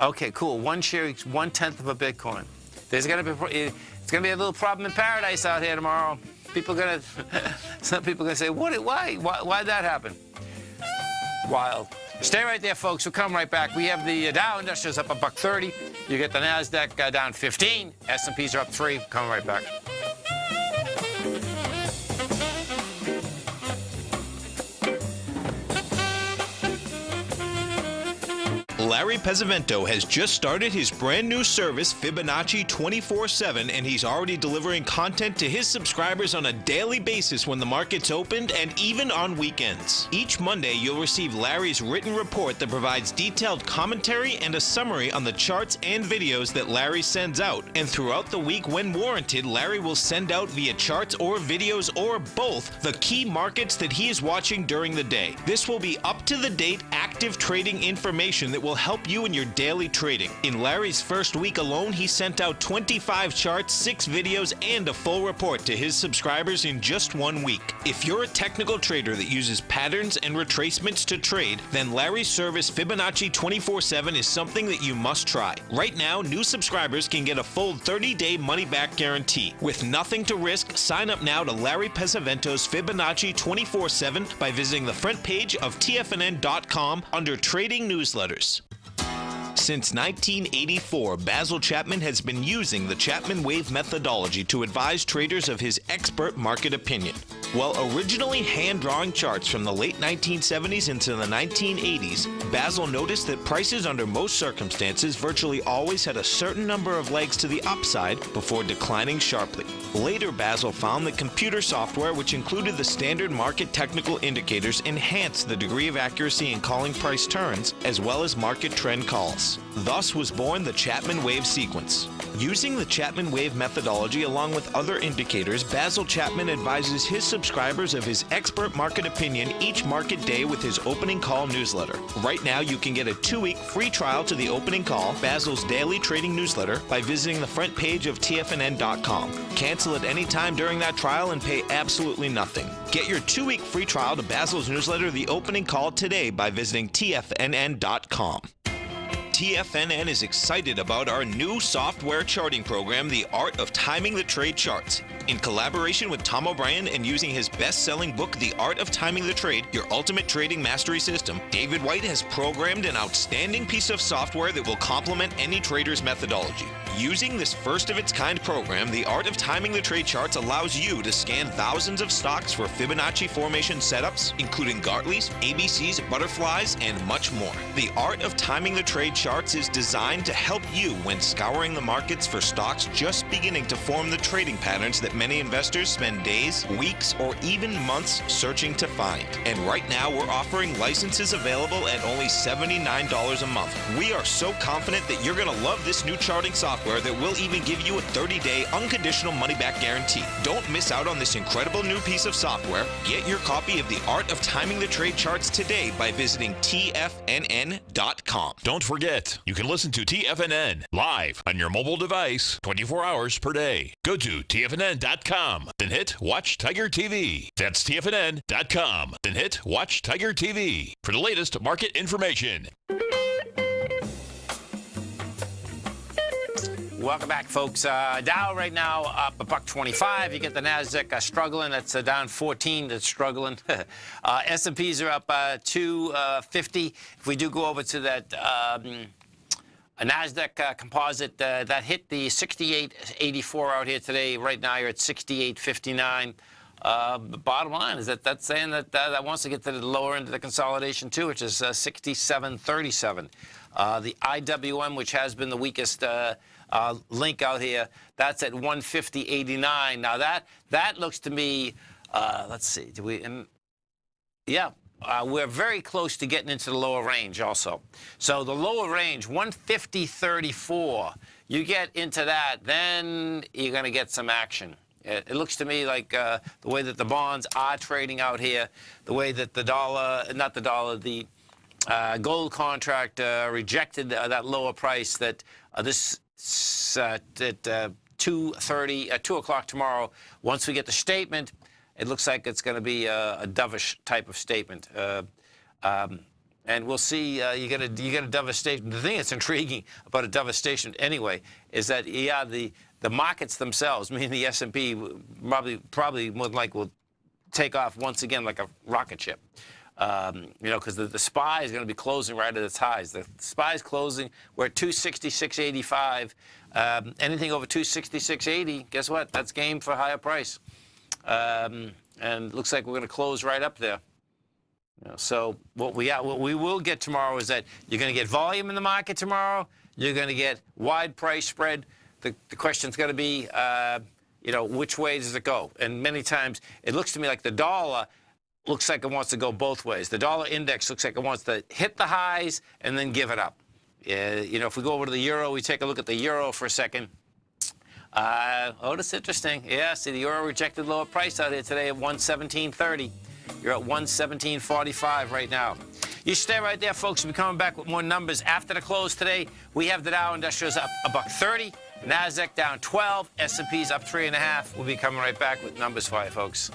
Speaker 2: okay, cool, one share equals 1/10 of a Bitcoin. It's gonna be a little problem in paradise out here tomorrow. Some people are gonna say, why'd that happen? Wild. Stay right there, folks. We'll come right back. We have the Dow Industrials up $1.30. You get the Nasdaq down 15. S&Ps are up 3. Coming right back.
Speaker 6: Larry Pesavento has just started his brand new service, Fibonacci 24/7, and he's already delivering content to his subscribers on a daily basis when the market's opened and even on weekends. Each Monday, you'll receive Larry's written report that provides detailed commentary and a summary on the charts and videos that Larry sends out. And throughout the week, when warranted, Larry will send out via charts or videos or both the key markets that he is watching during the day. This will be up-to-the-date, active trading information that will help you in your daily trading. In Larry's first week alone, he sent out 25 charts, 6 videos, and a full report to his subscribers in just 1 week. If you're a technical trader that uses patterns and retracements to trade, then Larry's service Fibonacci 24/7 is something that you must try. Right now, new subscribers can get a full 30-day money-back guarantee. With nothing to risk, sign up now to Larry Pesavento's Fibonacci 24/7 by visiting the front page of TFNN.com under Trading Newsletters. Since 1984, Basil Chapman has been using the Chapman Wave methodology to advise traders of his expert market opinion. While originally hand-drawing charts from the late 1970s into the 1980s, Basil noticed that prices under most circumstances virtually always had a certain number of legs to the upside before declining sharply. Later, Basil found that computer software, which included the standard market technical indicators, enhanced the degree of accuracy in calling price turns, as well as market trend calls. Thus was born the Chapman Wave sequence. Using the Chapman Wave methodology along with other indicators, Basil Chapman advises his subscribers of his expert market opinion each market day with his opening call newsletter. Right now, you can get a 2-week free trial to the opening call, Basil's daily trading newsletter, by visiting the front page of TFNN.com. Cancel at any time during that trial and pay absolutely nothing. Get your 2-week free trial to Basil's newsletter, The Opening Call, today by visiting TFNN.com. TFNN is excited about our new software charting program, The Art of Timing the Trade Charts. In collaboration with Tom O'Brien and using his best-selling book, The Art of Timing the Trade, Your Ultimate Trading Mastery System, David White has programmed an outstanding piece of software that will complement any trader's methodology. Using this first-of-its-kind program, The Art of Timing the Trade Charts allows you to scan thousands of stocks for Fibonacci formation setups, including Gartley's, ABC's, butterflies, and much more. The Art of Timing the Trade Charts is designed to help you when scouring the markets for stocks just beginning to form the trading patterns that many investors spend days, weeks, or even months searching to find. And right now, we're offering licenses available at only $79 a month. We are so confident that you're going to love this new charting software that will even give you a 30-day unconditional money-back guarantee. Don't miss out on this incredible new piece of software. Get your copy of The Art of Timing the Trade Charts today by visiting TFNN.com.
Speaker 1: Don't forget, you can listen to TFNN live on your mobile device 24 hours per day. Go to TFNN.com, then hit Watch Tiger TV. That's TFNN.com, then hit Watch Tiger TV for the latest market information.
Speaker 2: Welcome back, folks. Dow right now up $1.25. You get the Nasdaq struggling. That's down 14. That's struggling. S&Ps are up 250. If we do go over to that Nasdaq composite, that hit the 68.84 out here today. Right now, you're at 68.59. Bottom line is that that's saying that that wants to get to the lower end of the consolidation too, which is 67.37. The IWM, which has been the weakest link out here, that's at 150.89. Now that looks to me, let's see, do we? We're very close to getting into the lower range also. So the lower range, 150.34. You get into that, then you're going to get some action. It looks to me like the way that the bonds are trading out here, the way that the dollar, not the dollar, the gold contract rejected that lower price, that 2:30, 2 o'clock tomorrow. Once we get the statement, it looks like it's going to be a dovish type of statement. And we'll see. You get a dovish statement. The thing that's intriguing about a dovish statement anyway is that, yeah, the markets themselves, meaning the S&P, probably more than likely will take off once again like a rocket ship. Because the SPY is going to be closing right at its highs. The SPY is closing. We're at 266.85. Anything over 266.80, guess what? That's game for higher price. And looks like we're going to close right up there. So what we will get tomorrow is that you're going to get volume in the market tomorrow. You're going to get wide price spread. The question's going to be, which way does it go? And many times it looks to me like the dollar looks like it wants to go both ways. The dollar index looks like it wants to hit the highs and then give it up. If we go over to the euro, we take a look at the euro for a second. That's interesting. Yeah, see, the euro rejected lower price out here today at 117.30. You're at 117.45 right now. You stay right there, folks. We'll be coming back with more numbers after the close today. We have the Dow Industrials up $1.30, NASDAQ down 12, S&P's up 3.5. We'll be coming right back with numbers for you, folks.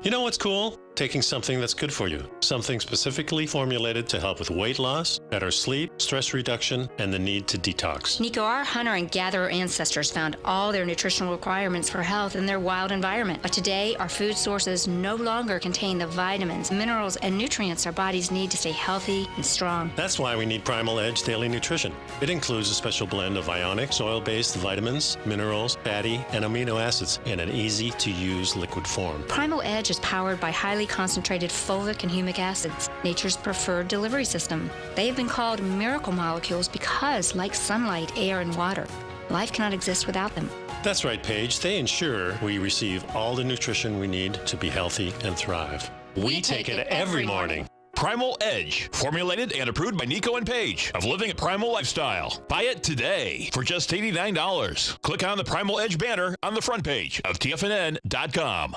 Speaker 9: You know what's cool? Taking something that's good for you. Something specifically formulated to help with weight loss, better sleep, stress reduction, and the need to detox.
Speaker 10: Nico, our hunter and gatherer ancestors found all their nutritional requirements for health in their wild environment. But today, our food sources no longer contain the vitamins, minerals, and nutrients our bodies need to stay healthy and strong.
Speaker 9: That's why we need Primal Edge Daily Nutrition. It includes a special blend of ionic, soil-based vitamins, minerals, fatty, and amino acids in an easy-to-use liquid form.
Speaker 10: Primal Edge is powered by highly concentrated fulvic and humic acids, nature's preferred delivery system. They have been called miracle molecules because, like sunlight, air, and water, life cannot exist without them.
Speaker 9: That's right, Paige. They ensure we receive all the nutrition we need to be healthy and thrive. We take it every morning.
Speaker 1: Primal Edge, formulated and approved by Nico and Paige of Living a Primal Lifestyle. Buy it today for just $89. Click on the Primal Edge banner on the front page of TFNN.com.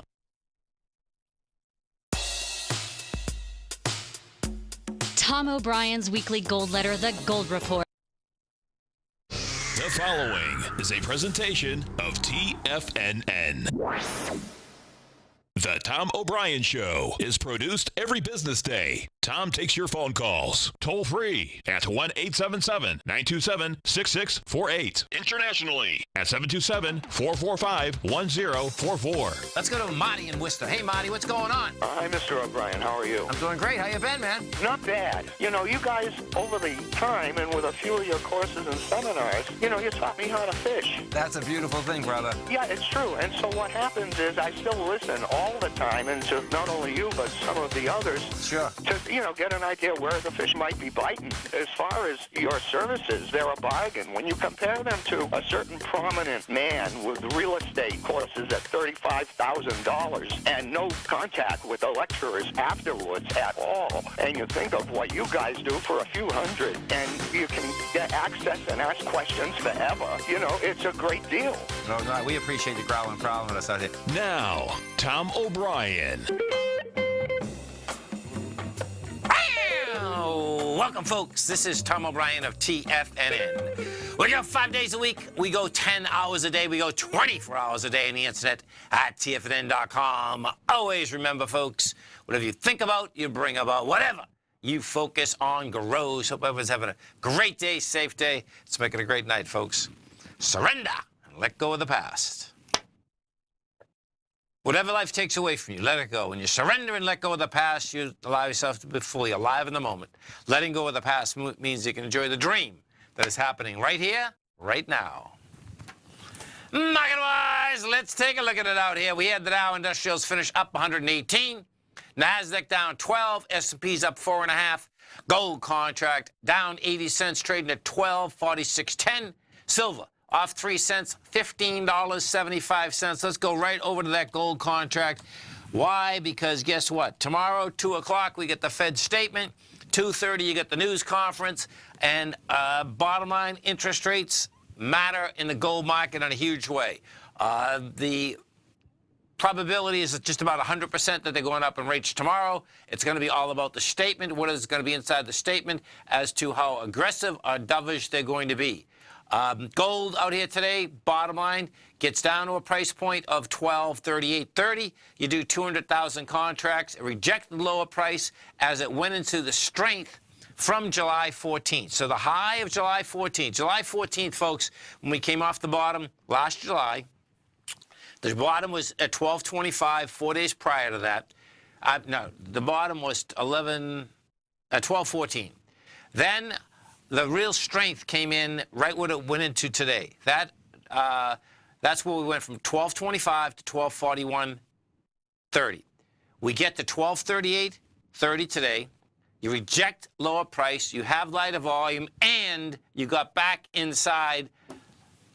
Speaker 7: Tom O'Brien's weekly gold letter, The Gold Report.
Speaker 1: The following is a presentation of TFNN. The Tom O'Brien Show is produced every business day. Tom takes your phone calls toll free at 1-877-927-6648. Internationally at 727-445-1044.
Speaker 2: Let's go to Marty in Worcester. Hey, Marty, what's going on?
Speaker 3: Hi, Mr. O'Brien. How are you?
Speaker 2: I'm doing great. How you been, man?
Speaker 3: Not bad. You guys, over the time and with a few of your courses and seminars, you taught me how to fish.
Speaker 2: That's a beautiful thing, brother.
Speaker 3: Yeah, it's true. And so what happens is I still listen all the time, and to not only you, but some of the others.
Speaker 2: Sure.
Speaker 3: To, get an idea where the fish might be biting. As far as your services, they're a bargain. When you compare them to a certain prominent man with real estate courses at $35,000 and no contact with the lecturers afterwards at all, and you think of what you guys do for a few hundred, and you can get access and ask questions forever, it's a great deal.
Speaker 2: No, we appreciate you growling and prowling with us out here.
Speaker 1: Now, Tom O'Brien.
Speaker 2: Welcome, folks. This is Tom O'Brien of TFNN. We go 5 days a week. We go 10 hours a day. We go 24 hours a day on the internet at TFNN.com. Always remember, folks, whatever you think about, you bring about. Whatever you focus on grows. Hope everyone's having a great day, safe day. Let's make it a great night, folks. Surrender and let go of the past. Whatever life takes away from you, let it go. When you surrender and let go of the past, you allow yourself to be fully alive in the moment. Letting go of the past means you can enjoy the dream that is happening right here, right now. Market-wise, let's take a look at it out here. We had the Dow Industrials finish up 118. NASDAQ down 12. S&P's up 4.5. Gold contract down 80 cents, trading at $12.4610. Silver off 3 cents, $15.75. Let's go right over to that gold contract. Why? Because guess what? Tomorrow, 2 o'clock, we get the Fed statement. 2:30, you get the news conference. And bottom line, interest rates matter in the gold market in a huge way. The probability is just about 100% that they're going up in rates tomorrow. It's going to be all about the statement, what is going to be inside the statement as to how aggressive or dovish they're going to be. Gold out here today, bottom line, gets down to a price point of $1238.30. You do 200,000 contracts, reject the lower price as it went into the strength from July 14th. So the high of July 14th. July 14th, folks, when we came off the bottom last July, the bottom was at 1225, 4 days prior to that. No, the bottom was 1214. Then the real strength came in right when it went into today. That's where we went from 1225 to 1241.30. We get to 1238.30 today. You reject lower price, you have lighter volume, and you got back inside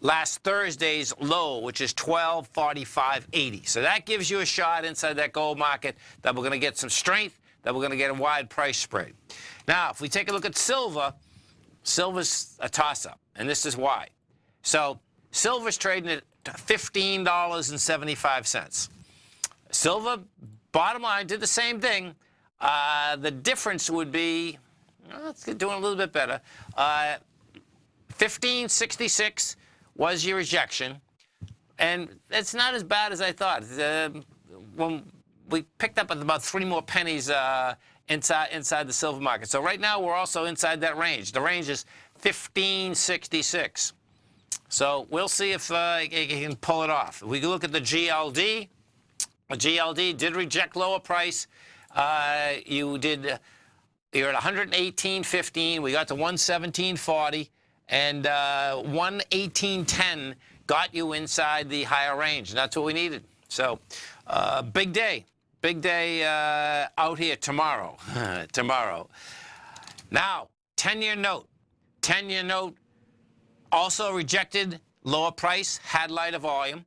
Speaker 2: last Thursday's low, which is 1245.80. So that gives you a shot inside that gold market that we're going to get some strength, that we're going to get a wide price spread. Now, if we take a look at silver, silver's a toss-up, and this is why. So silver's trading at $15.75. Silver, bottom line, did the same thing. The difference would be, it's doing a little bit better. 1566 was your rejection, and it's not as bad as I thought. When we picked up about 3 more pennies inside the silver market. So right now we're also inside that range. The range is 1566. So we'll see if it can pull it off. If we look at the GLD, the GLD did reject lower price. You're at 118.15. We got to 117.40, and 118.10 got you inside the higher range, and that's what we needed. So, big day out here tomorrow. Tomorrow. Now, 10-year note. 10-year note also rejected lower price, had lighter volume.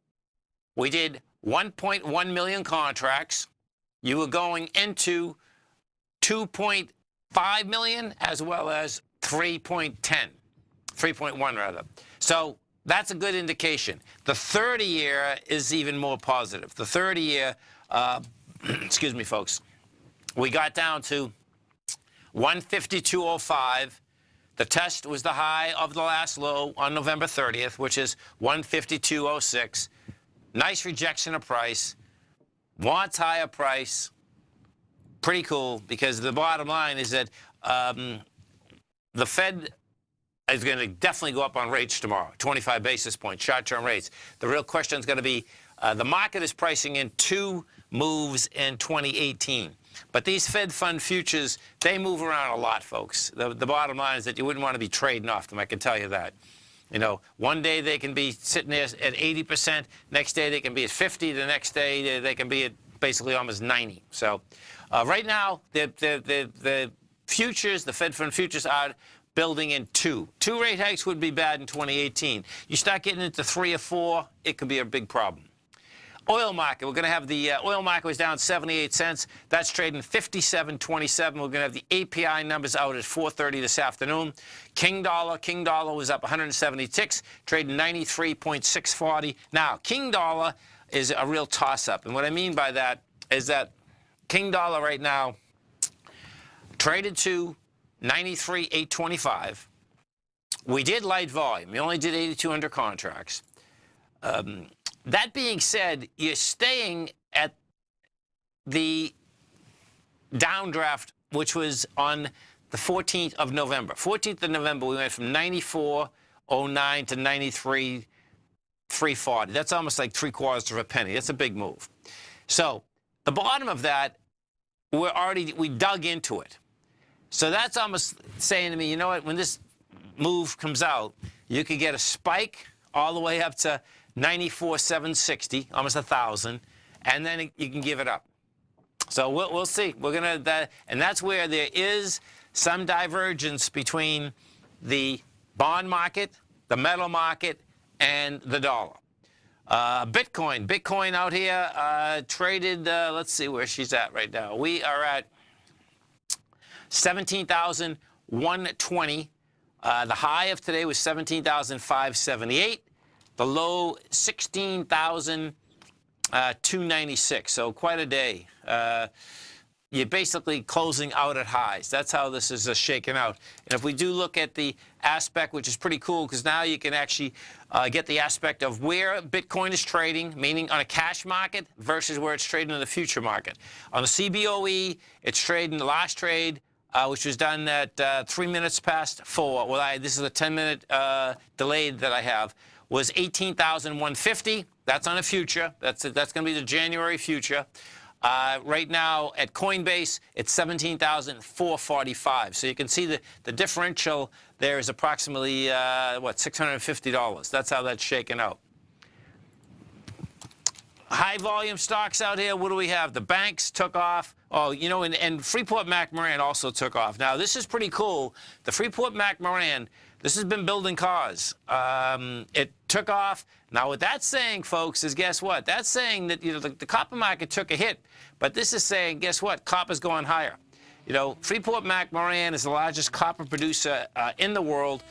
Speaker 2: We did 1.1 million contracts. You were going into 2.5 million as well as 3.1 rather. So that's a good indication. The 30-year is even more positive. The 30-year, excuse me, folks, we got down to 152.05. The test was the high of the last low on November 30th, which is 152.06. Nice rejection of price. Wants higher price. Pretty cool, because the bottom line is that the Fed is going to definitely go up on rates tomorrow, 25 basis points, short-term rates. The real question is going to be, the market is pricing in 2 moves in 2018. But these Fed fund futures, they move around a lot, folks. The bottom line is that you wouldn't want to be trading off them, I can tell you that. You know, one day they can be sitting there at 80%, next day they can be at 50, the next day they can be at basically almost 90. So right now, the futures, the Fed fund futures are building in 2. 2 rate hikes would be bad in 2018. You start getting into 3 or 4, it could be a big problem. Oil market, we're going to have the oil market was down 78 cents. That's trading 57.27. We're going to have the API numbers out at 4:30 this afternoon. King dollar was up 170 ticks, trading 93.640. Now, King dollar is a real toss-up, and what I mean by that is that King dollar right now traded to 93.825. We did light volume. We only did 8,200 contracts. That being said, you're staying at the downdraft, which was on the 14th of November. 14th of November, we went from 94.09 to 93.340. That's almost like 3/4 of a penny. That's a big move. So the bottom of that, we dug into it. So that's almost saying to me, you know what, when this move comes out, you could get a spike all the way up to 94,760, almost 1,000, and then you can give it up. So we'll see. We're gonna, and that's where there is some divergence between the bond market, the metal market, and the dollar. Bitcoin out here traded. Let's see where she's at right now. We are at 17,120. The high of today was 17,578. The low, 16,000, 296. So quite a day. You're basically closing out at highs. That's how this is shaken out. And if we do look at the aspect, which is pretty cool, because now you can actually get the aspect of where Bitcoin is trading, meaning on a cash market versus where it's trading in the future market. On the CBOE, it's trading the last trade, which was done at 3 minutes past 4. Well, this is a 10-minute delay that I have, was 18,150. That's on a future. That's going to be the January future. Right now at Coinbase, it's 17,445. So you can see the differential there is approximately, $650. That's how that's shaken out. High volume stocks out here, what do we have? The banks took off. Oh, and Freeport-McMoRan also took off. Now, this is pretty cool. The Freeport-McMoRan, this has been building cars. It took off. Now, what that's saying, folks, is guess what? That's saying that the copper market took a hit, but this is saying, guess what? Copper's going higher. Freeport-McMoRan is the largest copper producer in the world.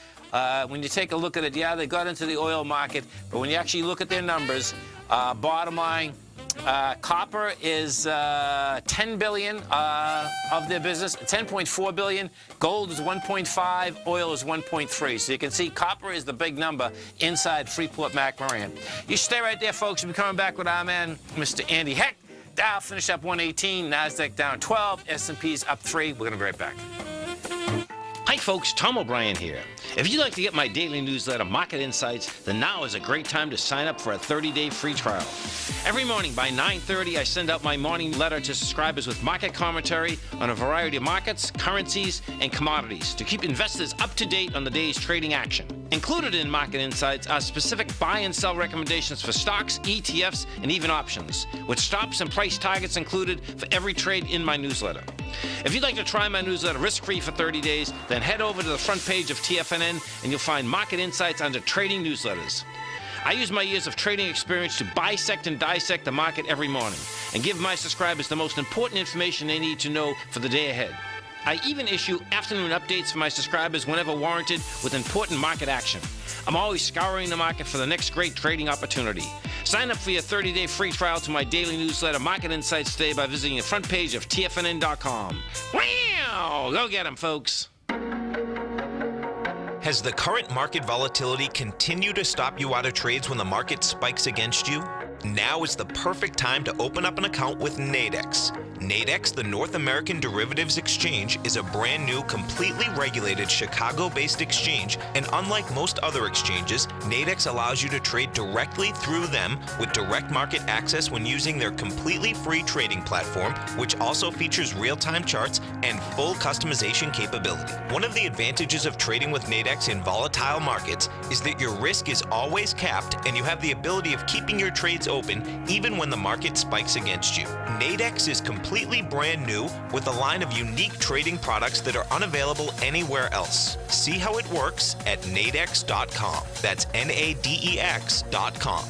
Speaker 2: When you take a look at it, yeah, they got into the oil market, but when you actually look at their numbers, bottom line, copper is $10 billion of their business, $10.4 billion. Gold is 1.5, oil is 1.3. So you can see copper is the big number inside Freeport-McMoRan. You stay right there, folks. We'll be coming back with our man, Mr. Andy Heck. Dow finished up 118, NASDAQ down 12, S&P's up 3. We're going to be right back.
Speaker 5: Hi folks, Tom O'Brien here. If you'd like to get my daily newsletter, Market Insights, then now is a great time to sign up for a 30-day free trial. Every morning by 9:30, I send out my morning letter to subscribers with market commentary on a variety of markets, currencies, and commodities to keep investors up to date on the day's trading action. Included in Market Insights are specific buy and sell recommendations for stocks, ETFs, and even options, with stops and price targets included for every trade in my newsletter. If you'd like to try my newsletter risk-free for 30 days, then head over to the front page of TFNN and you'll find Market Insights under Trading Newsletters. I use my years of trading experience to bisect and dissect the market every morning and give my subscribers the most important information they need to know for the day ahead. I even issue afternoon updates for my subscribers whenever warranted with important market action. I'm always scouring the market for the next great trading opportunity. Sign up for your 30-day free trial to my daily newsletter, Market Insights, today by visiting the front page of TFNN.com. Wow! Go get 'em, folks.
Speaker 6: Has the current market volatility continued to stop you out of trades when the market spikes against you? Now is the perfect time to open up an account with Nadex. Nadex, the North American Derivatives Exchange, is a brand new, completely regulated Chicago-based exchange, and unlike most other exchanges, Nadex allows you to trade directly through them with direct market access when using their completely free trading platform, which also features real-time charts and full customization capability. One of the advantages of trading with Nadex in volatile markets is that your risk is always capped and you have the ability of keeping your trades open even when the market spikes against you. Nadex is completely brand new with a line of unique trading products that are unavailable anywhere else. See how it works at nadex.com. That's NADEX.com.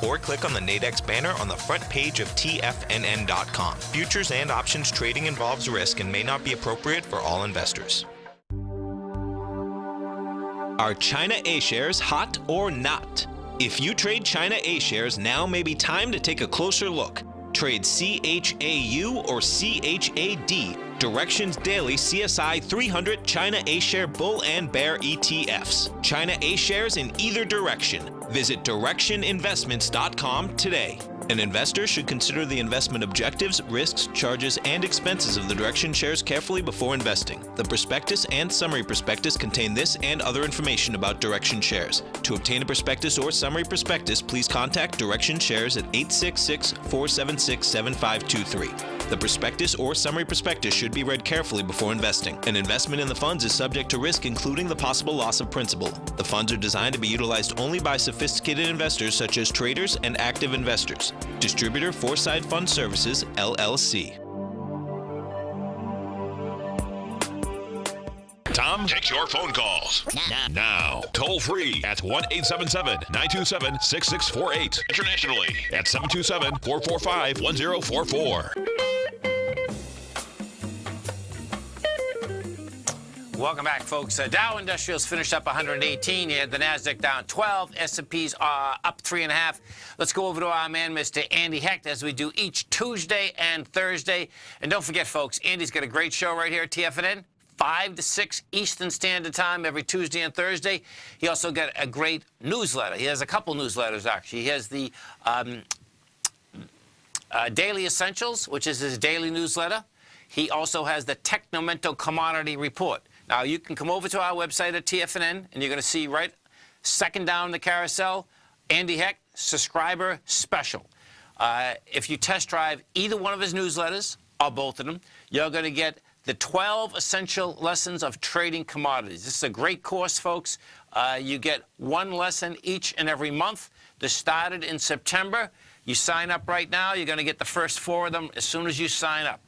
Speaker 6: Or click on the Nadex banner on the front page of TFNN.com. Futures and options trading involves risk and may not be appropriate for all investors. Are China A shares hot or not? If you trade China A shares, now may be time to take a closer look. Trade CHAU or CHAD, Directions Daily CSI 300 China A Share Bull and Bear ETFs. China A shares in either direction. Visit directioninvestments.com today. An investor should consider the investment objectives, risks, charges, and expenses of the Direction shares carefully before investing. The prospectus and summary prospectus contain this and other information about Direction shares. To obtain a prospectus or summary prospectus, please contact Direction shares at 866-476-7523. The prospectus or summary prospectus should be read carefully before investing. An investment in the funds is subject to risk, including the possible loss of principal. The funds are designed to be utilized only by sophisticated investors such as traders and active investors. Distributor Foreside Fund Services, LLC.
Speaker 1: Tom takes your phone calls now. Toll free at 1-877-927-6648. Internationally at 727-445-1044.
Speaker 2: Welcome back, folks. Dow Industrials finished up 118. You had the NASDAQ down 12. S&P's up 3.5. Let's go over to our man, Mr. Andy Hecht, as we do each Tuesday and Thursday. And don't forget, folks, Andy's got a great show right here at TFNN, 5 to 6 Eastern Standard Time every Tuesday and Thursday. He also got a great newsletter. He has a couple newsletters, actually. He has the Daily Essentials, which is his daily newsletter. He also has the Technomento Commodity Report. Now, you can come over to our website at TFNN, and you're going to see right second down the carousel, Andy Hecht, subscriber special. If you test drive either one of his newsletters, or both of them, you're going to get the 12 essential lessons of trading commodities. This is a great course, folks. You get one lesson each and every month. This started in September. You sign up right now, you're going to get the first 4 of them as soon as you sign up.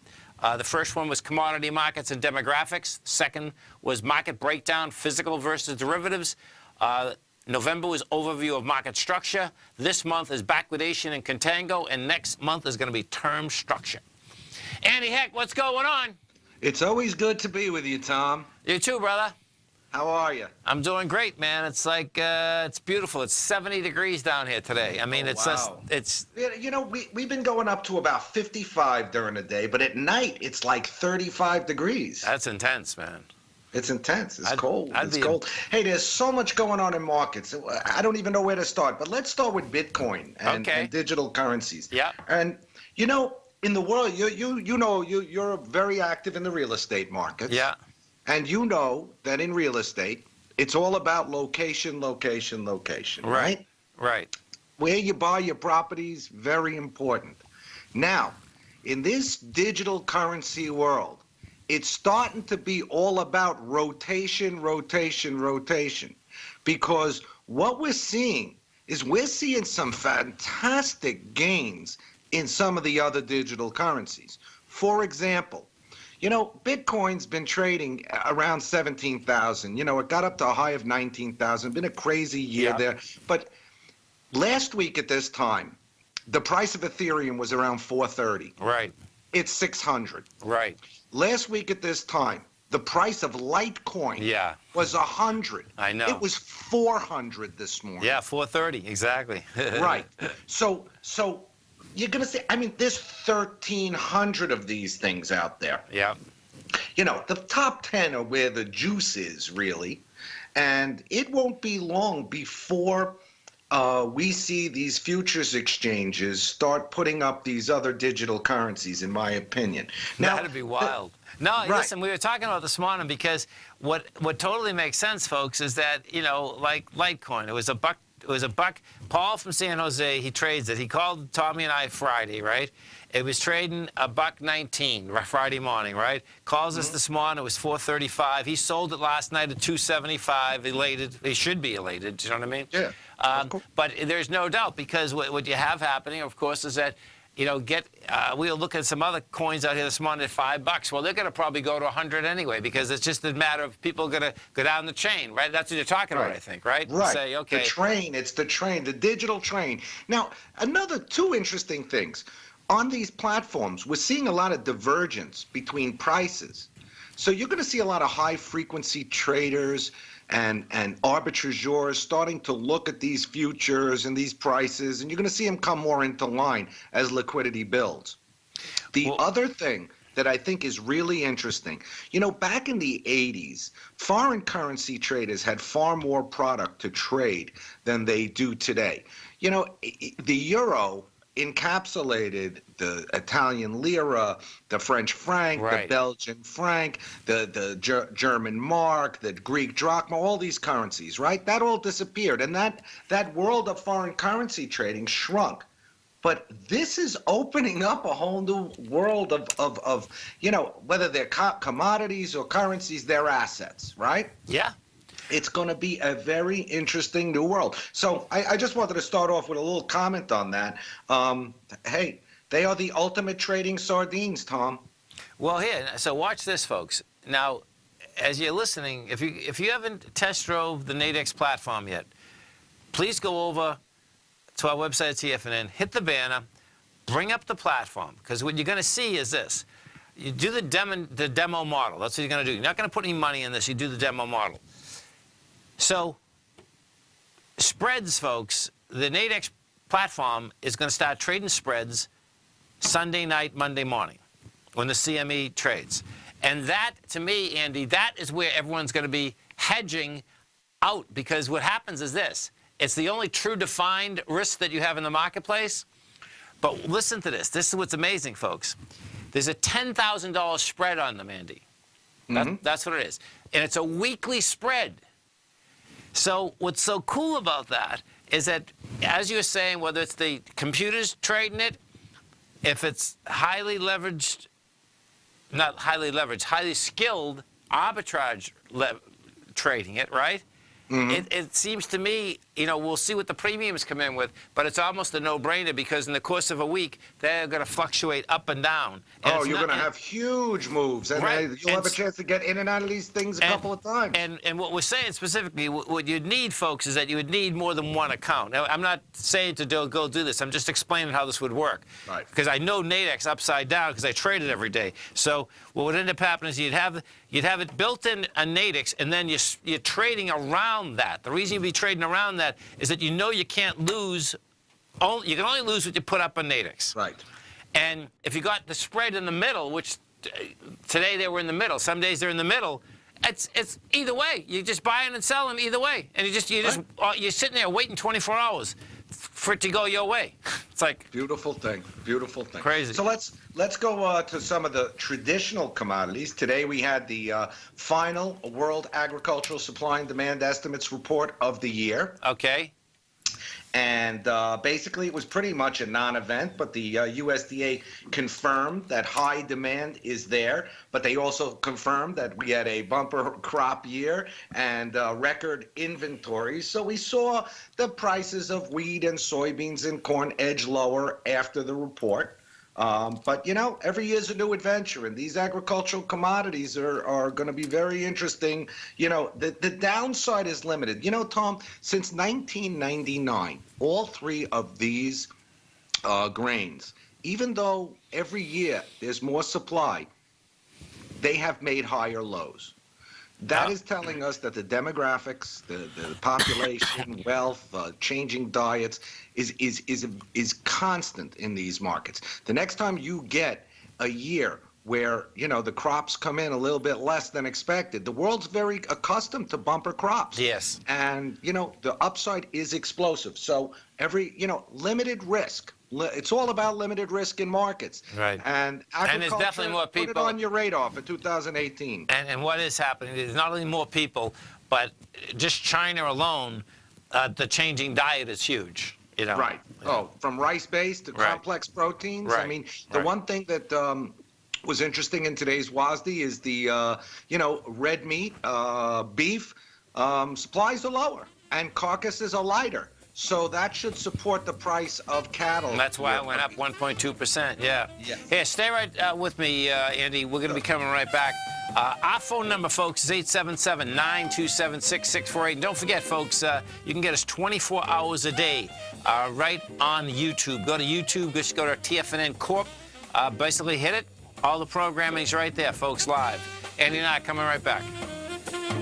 Speaker 2: The first one was commodity markets and demographics. Second was market breakdown, physical versus derivatives. November was overview of market structure. This month is backwardation and contango, and next month is going to be term structure. Andy Hecht, what's going on?
Speaker 11: It's always good to be with you, Tom.
Speaker 2: You too, brother.
Speaker 11: How are you?
Speaker 2: I'm doing great, man. It's like, it's beautiful. It's 70 degrees down here today. I mean, it's just, it's...
Speaker 11: You know, we've been going up to about 55 during the day, but at night, it's like 35 degrees.
Speaker 2: That's intense, man.
Speaker 11: It's intense. It's cold. It's cold. Hey, there's so much going on in markets. I don't even know where to start, but let's start with Bitcoin and digital currencies.
Speaker 2: Yeah.
Speaker 11: And, you know, in the world, you're very active in the real estate markets.
Speaker 2: Yeah.
Speaker 11: And you know that in real estate, it's all about location, location, location, right?
Speaker 2: Right.
Speaker 11: Where you buy your properties, very important. Now, in this digital currency world, it's starting to be all about rotation, rotation, rotation. Because what we're seeing is we're seeing some fantastic gains in some of the other digital currencies. For example, you know, Bitcoin's been trading around 17,000. You know, it got up to a high of 19,000. Been a crazy year there. But last week at this time, the price of Ethereum was around 430.
Speaker 2: Right.
Speaker 11: It's 600.
Speaker 2: Right.
Speaker 11: Last week at this time, the price of Litecoin was 100.
Speaker 2: I know.
Speaker 11: It was 400 this morning.
Speaker 2: Yeah, 430, exactly.
Speaker 11: Right. So you're going to say, I mean, there's 1,300 of these things out there.
Speaker 2: Yeah.
Speaker 11: You know, the top 10 are where the juice is, really. And it won't be long before we see these futures exchanges start putting up these other digital currencies, in my opinion. Now,
Speaker 2: that'd be wild. No, listen, we were talking about this morning because what totally makes sense, folks, is that, you know, like Litecoin, it was a buck. Paul from San Jose, he trades it. He called Tommy and I Friday, right? It was trading $1.19 Friday morning, right? Calls us this morning. It was 435. He sold it last night at 275. Elated. He should be elated. You know what I mean?
Speaker 11: Yeah.
Speaker 2: But there's no doubt, because what you have happening, of course, is that, you know, we'll look at some other coins out here this morning at $5. Well, they're going to probably go to 100 anyway, because it's just a matter of people going to go down the chain, right? That's what you're talking about, I think, right?
Speaker 11: Right.
Speaker 2: Say, okay.
Speaker 11: The train, it's the train, the digital train. Now, two interesting things. On these platforms, we're seeing a lot of divergence between prices. So you're going to see a lot of high-frequency traders and arbitrageurs starting to look at these futures and these prices, and you're going to see them come more into line as liquidity builds. The other thing that I think is really interesting, you know, back in the 80s, foreign currency traders had far more product to trade than they do today. You know, the euro encapsulated the Italian lira, the French franc, the Belgian franc, the German mark, the Greek drachma, all these currencies, right? That all disappeared, and that world of foreign currency trading shrunk. But this is opening up a whole new world of you know, whether they're commodities or currencies, they're assets, right?
Speaker 2: Yeah.
Speaker 11: It's going to be a very interesting new world. So I just wanted to start off with a little comment on that. Hey, they are the ultimate trading sardines, Tom.
Speaker 2: Well, here, so watch this, folks. Now, as you're listening, if you haven't test drove the Nadex platform yet, please go over to our website at TFNN, hit the banner, bring up the platform, because what you're going to see is this. you do the demo model. That's what you're going to do. You're not going to put any money in this. You do the demo model. So spreads, folks, the Nadex platform is going to start trading spreads Sunday night, Monday morning when the CME trades. And that, to me, Andy, that is where everyone's going to be hedging out, because what happens is this. It's the only true defined risk that you have in the marketplace. But listen to this. This is what's amazing, folks. There's a $10,000 spread on them, Andy. That's what it is. And it's a weekly spread. So what's so cool about that is that, as you were saying, whether it's the computers trading it, if it's highly leveraged, not highly leveraged, highly skilled arbitrage trading it, right? It seems to me, you know, we'll see what the premiums come in with, but it's almost a no-brainer, because in the course of a week, they're going to fluctuate up and down. And
Speaker 11: you're going to have huge moves, and you'll have a chance to get in and out of these things a couple of times.
Speaker 2: And what we're saying specifically, what you'd need, folks, is that you would need more than one account. Now, I'm not saying to go do this. I'm just explaining how this would work.
Speaker 11: Right.
Speaker 2: Because I know Nadex upside down, because I trade it every day. So what would end up happening is you'd have it built in a Nadex, and then you're trading around that. The reason you'd be trading around that is that you know you can't lose. You can only lose what you put up on Nadex.
Speaker 11: Right.
Speaker 2: And if you got the spread in the middle, which today they were in the middle, some days they're in the middle, it's either way. You just buy and sell them either way, and you're sitting there waiting 24 hours for it to go your way. It's like
Speaker 11: beautiful thing, beautiful thing.
Speaker 2: Crazy.
Speaker 11: So let's go to some of the traditional commodities. Today we had the final World Agricultural Supply and Demand Estimates report of the year.
Speaker 2: Okay.
Speaker 11: And basically, it was pretty much a non-event, but the USDA confirmed that high demand is there, but they also confirmed that we had a bumper crop year and record inventories. So we saw the prices of wheat and soybeans and corn edge lower after the report. But, you know, every year's a new adventure, and these agricultural commodities are going to be very interesting. You know, the downside is limited. You know, Tom, since 1999, all three of these grains, even though every year there's more supply, they have made higher lows. That is telling us that the demographics, the population, wealth, changing diets is constant in these markets. The next time you get a year where, you know, the crops come in a little bit less than expected, the world's very accustomed to bumper crops.
Speaker 2: Yes.
Speaker 11: And, you know, the upside is explosive. So limited risk. It's all about limited risk in markets.
Speaker 2: Right.
Speaker 11: And
Speaker 2: there's definitely more people.
Speaker 11: Put it on your radar for 2018.
Speaker 2: And what is happening is not only more people, but just China alone, the changing diet is huge. You know.
Speaker 11: Right. From rice-based to complex proteins.
Speaker 2: Right.
Speaker 11: I mean, the one thing that was interesting in today's WASDE is the red meat, beef supplies are lower and carcasses are lighter. So that should support the price of cattle.
Speaker 2: And that's why it went up 1.2%. Yeah. Here, stay right with me, Andy. We're going to be coming right back. Our phone number, folks, is 877-927-6648. And don't forget, folks, you can get us 24 hours a day right on YouTube. Go to YouTube. Just go to TFNN Corp. Basically, hit it. All the programming's right there, folks, live. Andy and I coming right back.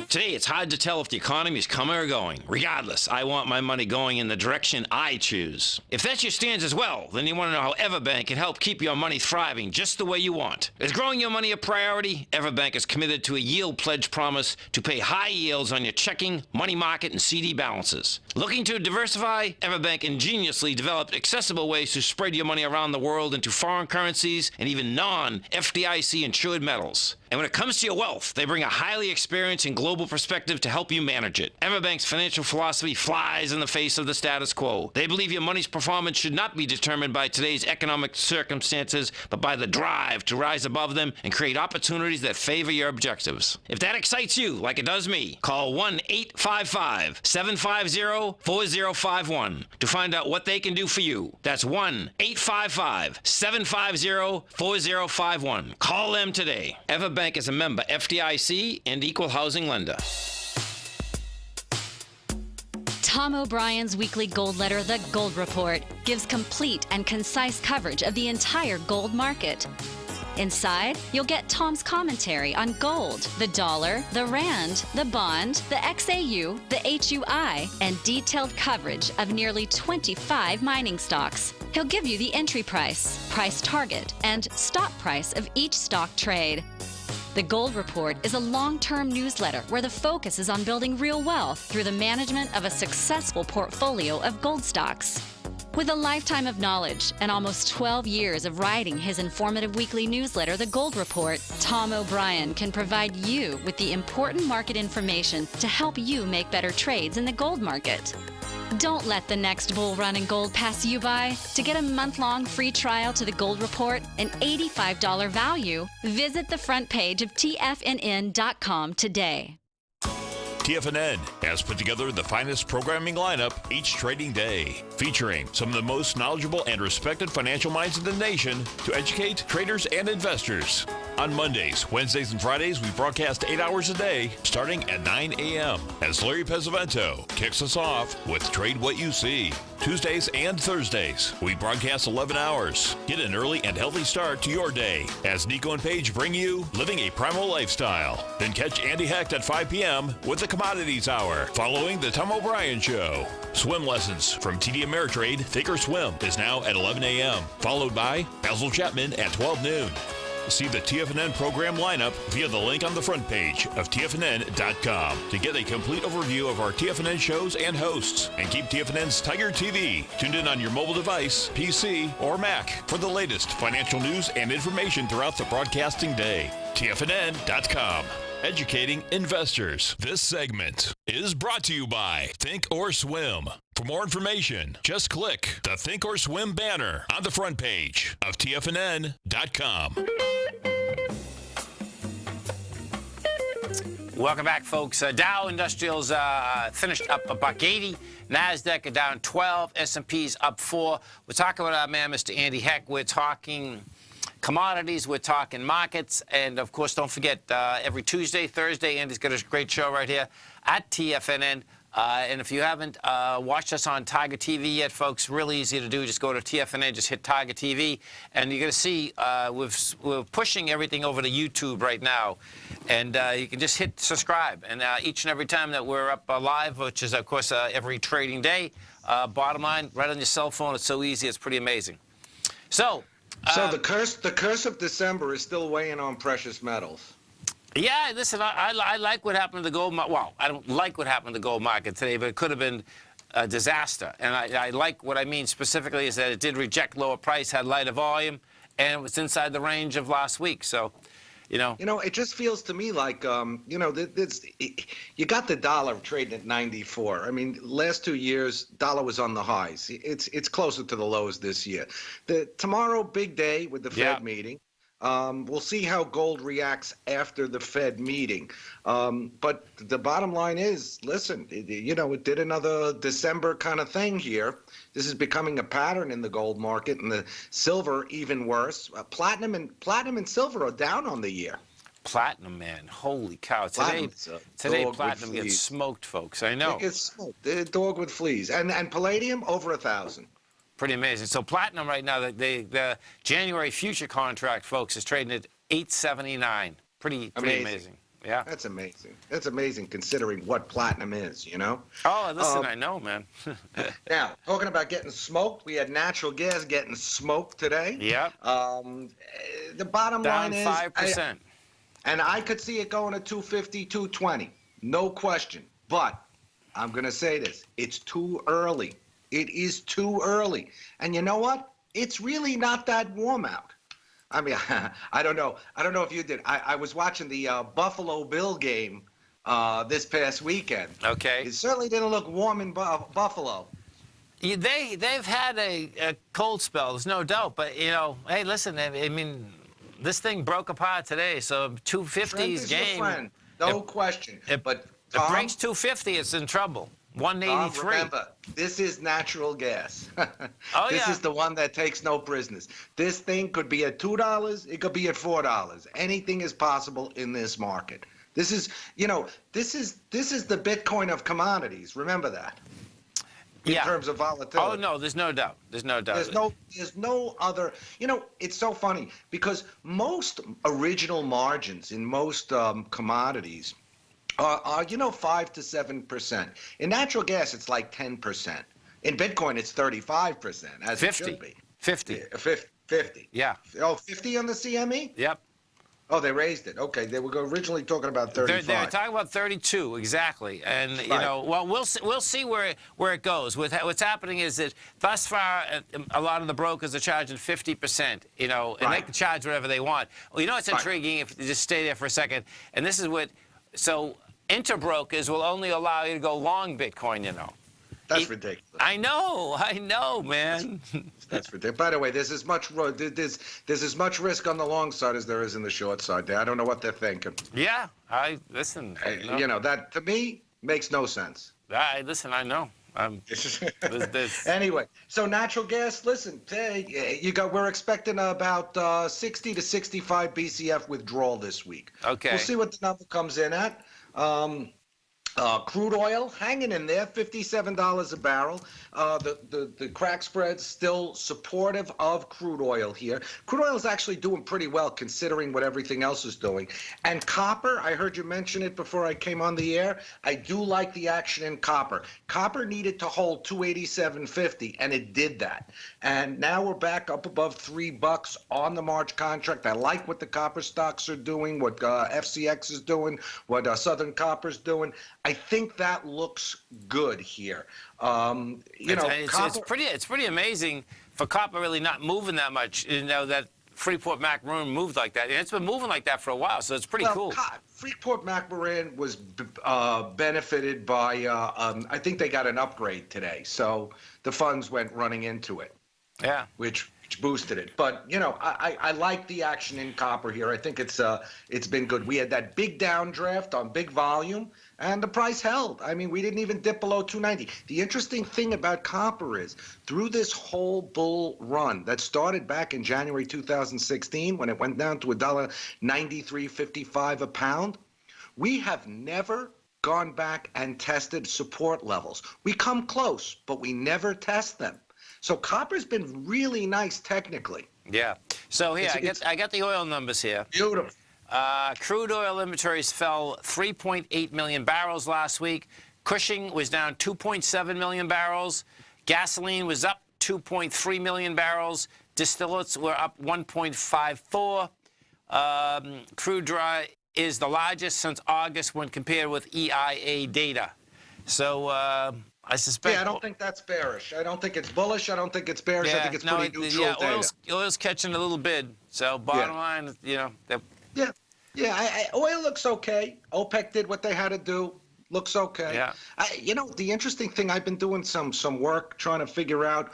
Speaker 5: Today, it's hard to tell if the economy is coming or going. Regardless, I want my money going in the direction I choose. If that's your stance as well, then you want to know how Everbank can help keep your money thriving just the way you want. Is growing your money a priority? Everbank is committed to a yield pledge promise to pay high yields on your checking, money market, and CD balances. Looking to diversify? Everbank ingeniously developed accessible ways to spread your money around the world into foreign currencies and even non-FDIC insured metals. And when it comes to your wealth, they bring a highly experienced and global perspective to help you manage it. Everbank's financial philosophy flies in the face of the status quo. They believe your money's performance should not be determined by today's economic circumstances, but by the drive to rise above them and create opportunities that favor your objectives. If that excites you, like it does me, call 1-855-750-4051 to find out what they can do for you. That's 1-855-750-4051. Call them today. Everbank is a member FDIC and equal housing lender.
Speaker 7: Tom O'Brien's weekly gold letter, The Gold Report, gives complete and concise coverage of the entire gold market. Inside, you'll get Tom's commentary on gold, the dollar, the rand, the bond, the XAU, the HUI, and detailed coverage of nearly 25 mining stocks. He'll give you the entry price, price target, and stop price of each stock trade. The Gold Report is a long-term newsletter where the focus is on building real wealth through the management of a successful portfolio of gold stocks. With a lifetime of knowledge and almost 12 years of writing his informative weekly newsletter, The Gold Report, Tom O'Brien can provide you with the important market information to help you make better trades in the gold market. Don't let the next bull run in gold pass you by. To get a month-long free trial to The Gold Report, an $85 value, visit the front page of TFNN.com today.
Speaker 1: TFNN has put together the finest programming lineup each trading day, featuring some of the most knowledgeable and respected financial minds in the nation to educate traders and investors. On Mondays, Wednesdays, and Fridays, we broadcast 8 hours a day, starting at 9 a.m. as Larry Pesavento kicks us off with Trade What You See. Tuesdays and Thursdays, we broadcast 11 hours. Get an early and healthy start to your day as Nico and Paige bring you Living a Primal Lifestyle. Then catch Andy Hecht at 5 p.m. with the Commodities Hour, following the Tom O'Brien Show. Swim lessons from TD Ameritrade Think or Swim is now at 11 a.m., followed by Basil Chapman at 12 noon. See the TFNN program lineup via the link on the front page of TFNN.com to get a complete overview of our TFNN shows and hosts. And keep TFNN's Tiger TV tuned in on your mobile device, PC, or Mac for the latest financial news and information throughout the broadcasting day. TFNN.com. Educating investors. This segment is brought to you by Think or Swim. For more information, just click the Think or Swim banner on the front page of TFNN.com.
Speaker 2: Welcome back, folks. Dow Industrials finished up $1.80. NASDAQ are down 12. S&P's up 4. We're talking about our man, Mr. Andy Hecht. We're talking commodities, we're talking markets, and of course, don't forget, every Tuesday, Thursday, Andy's got a great show right here at TFNN. And if you haven't watched us on Tiger TV yet, folks, really easy to do. Just go to TFNN, just hit Tiger TV, and you're going to see we're pushing everything over to YouTube right now. And you can just hit subscribe. And each and every time that we're up live, which is, of course, every trading day, bottom line, right on your cell phone, it's so easy, it's pretty amazing. So the curse of December is still weighing on precious metals. Yeah, listen, I like what happened to the gold market. Well, I don't like what happened to the gold market today, but it could have been a disaster. And I like what I mean specifically is that it did reject lower price, had lighter volume, and it was inside the range of last week. So, you know, it just feels to me like, you got the dollar trading at 94. I mean, last 2 years, dollar was on the highs. It's closer to the lows this year. Tomorrow, big day with the Fed meeting. We'll see how gold reacts after the Fed meeting. But the bottom line is, listen, it did another December kind of thing here. This is becoming a pattern in the gold market, and the silver even worse. Platinum and silver are down on the year. Platinum, man, holy cow! Today platinum gets smoked, folks. I know. It gets smoked. The dog with fleas. And palladium over 1,000. Pretty amazing. So platinum right now, the January future contract, folks, is trading at $879. Pretty amazing. Yeah. That's amazing. That's amazing considering what platinum is, you know? Oh, listen, I know, man. Now, talking about getting smoked, we had natural gas getting smoked today. Yep. The bottom line is... Down 5%. And I could see it going to 250, 220. No question. But I'm going to say this. It's too early. It is too early. And you know what? It's really not that warm out. I mean, I don't know. I don't know if you did. I was watching the Buffalo Bill game this past weekend. Okay. It certainly didn't look warm in Buffalo. They've had a cold spell, there's no doubt. But, hey, listen, I mean, this thing broke apart today. So 250's game. Your friend. No question. But Tom, it breaks 250, it's in trouble. 183. Remember, this is natural gas. This is the one that takes no prisoners. This thing could be at $2. It could be at $4. Anything is possible in this market. This is, this is the Bitcoin of commodities. Remember that.
Speaker 11: in terms of volatility.
Speaker 2: Oh no, there's no doubt. There's no doubt.
Speaker 11: There's no other. You know, it's so funny because most original margins in most commodities are 5 to 7%. In natural gas, it's like 10%. In Bitcoin, it's 35%, as
Speaker 2: 50.
Speaker 11: it should be.
Speaker 2: 50.
Speaker 11: 50.
Speaker 2: Yeah.
Speaker 11: Oh, 50 on the CME?
Speaker 2: Yep.
Speaker 11: Oh, they raised it. Okay, they were originally talking about 35.
Speaker 2: They're talking about 32 exactly, and you know, well, we'll see where it goes. What's happening is that thus far, a lot of the brokers are charging 50%. You know, and they can charge whatever they want. Well, you know what's intriguing? If you just stay there for a second, and this is what, so interbrokers will only allow you to go long Bitcoin. You know.
Speaker 11: That's ridiculous.
Speaker 2: I know, man.
Speaker 11: That's ridiculous. By the way, there's as much risk on the long side as there is in the short side. I don't know what they're thinking.
Speaker 2: Yeah, listen.
Speaker 11: You know, that to me makes no sense.
Speaker 2: Listen, I know.
Speaker 11: Anyway, so natural gas. Listen, we're expecting about 60 to 65 BCF withdrawal this week.
Speaker 2: Okay.
Speaker 11: We'll see what the number comes in at. Crude oil hanging in there, $57 a barrel. The crack spread's still supportive of crude oil here. Crude oil is actually doing pretty well considering what everything else is doing. And copper, I heard you mention it before I came on the air. I do like the action in copper. Copper needed to hold 287.50, and it did that. And now we're back up above $3 on the March contract. I like what the copper stocks are doing, what FCX is doing, what Southern Copper's doing. I think that looks good here.
Speaker 2: It's pretty amazing for copper really not moving that much. You know, that Freeport-McMoRan moved like that. And it's been moving like that for a while, so it's pretty cool.
Speaker 11: Freeport-McMoRan was benefited by, I think they got an upgrade today. So the funds went running into it.
Speaker 2: Yeah.
Speaker 11: Which boosted it. But, you know, I like the action in copper here. I think it's been good. We had that big downdraft on big volume, and the price held. I mean, we didn't even dip below 290. The interesting thing about copper is through this whole bull run that started back in January 2016 when it went down to $1.9355 a pound, we have never gone back and tested support levels. We come close, but we never test them. So copper's been really nice technically.
Speaker 2: Yeah. So here, I got the oil numbers here.
Speaker 11: Beautiful.
Speaker 2: Crude oil inventories fell 3.8 million barrels last week. Cushing was down 2.7 million barrels. Gasoline was up 2.3 million barrels. Distillates were up 1.54. Crude dry is the largest since August when compared with EIA data. So I suspect.
Speaker 11: Yeah, I don't think that's bearish. I don't think it's bullish. I don't think it's bearish. I think it's pretty neutral data.
Speaker 2: Oil's catching a little bid. So bottom line, you know.
Speaker 11: Oil looks okay. OPEC did what they had to do. Looks okay.
Speaker 2: Yeah.
Speaker 11: You know, the interesting thing, I've been doing some work trying to figure out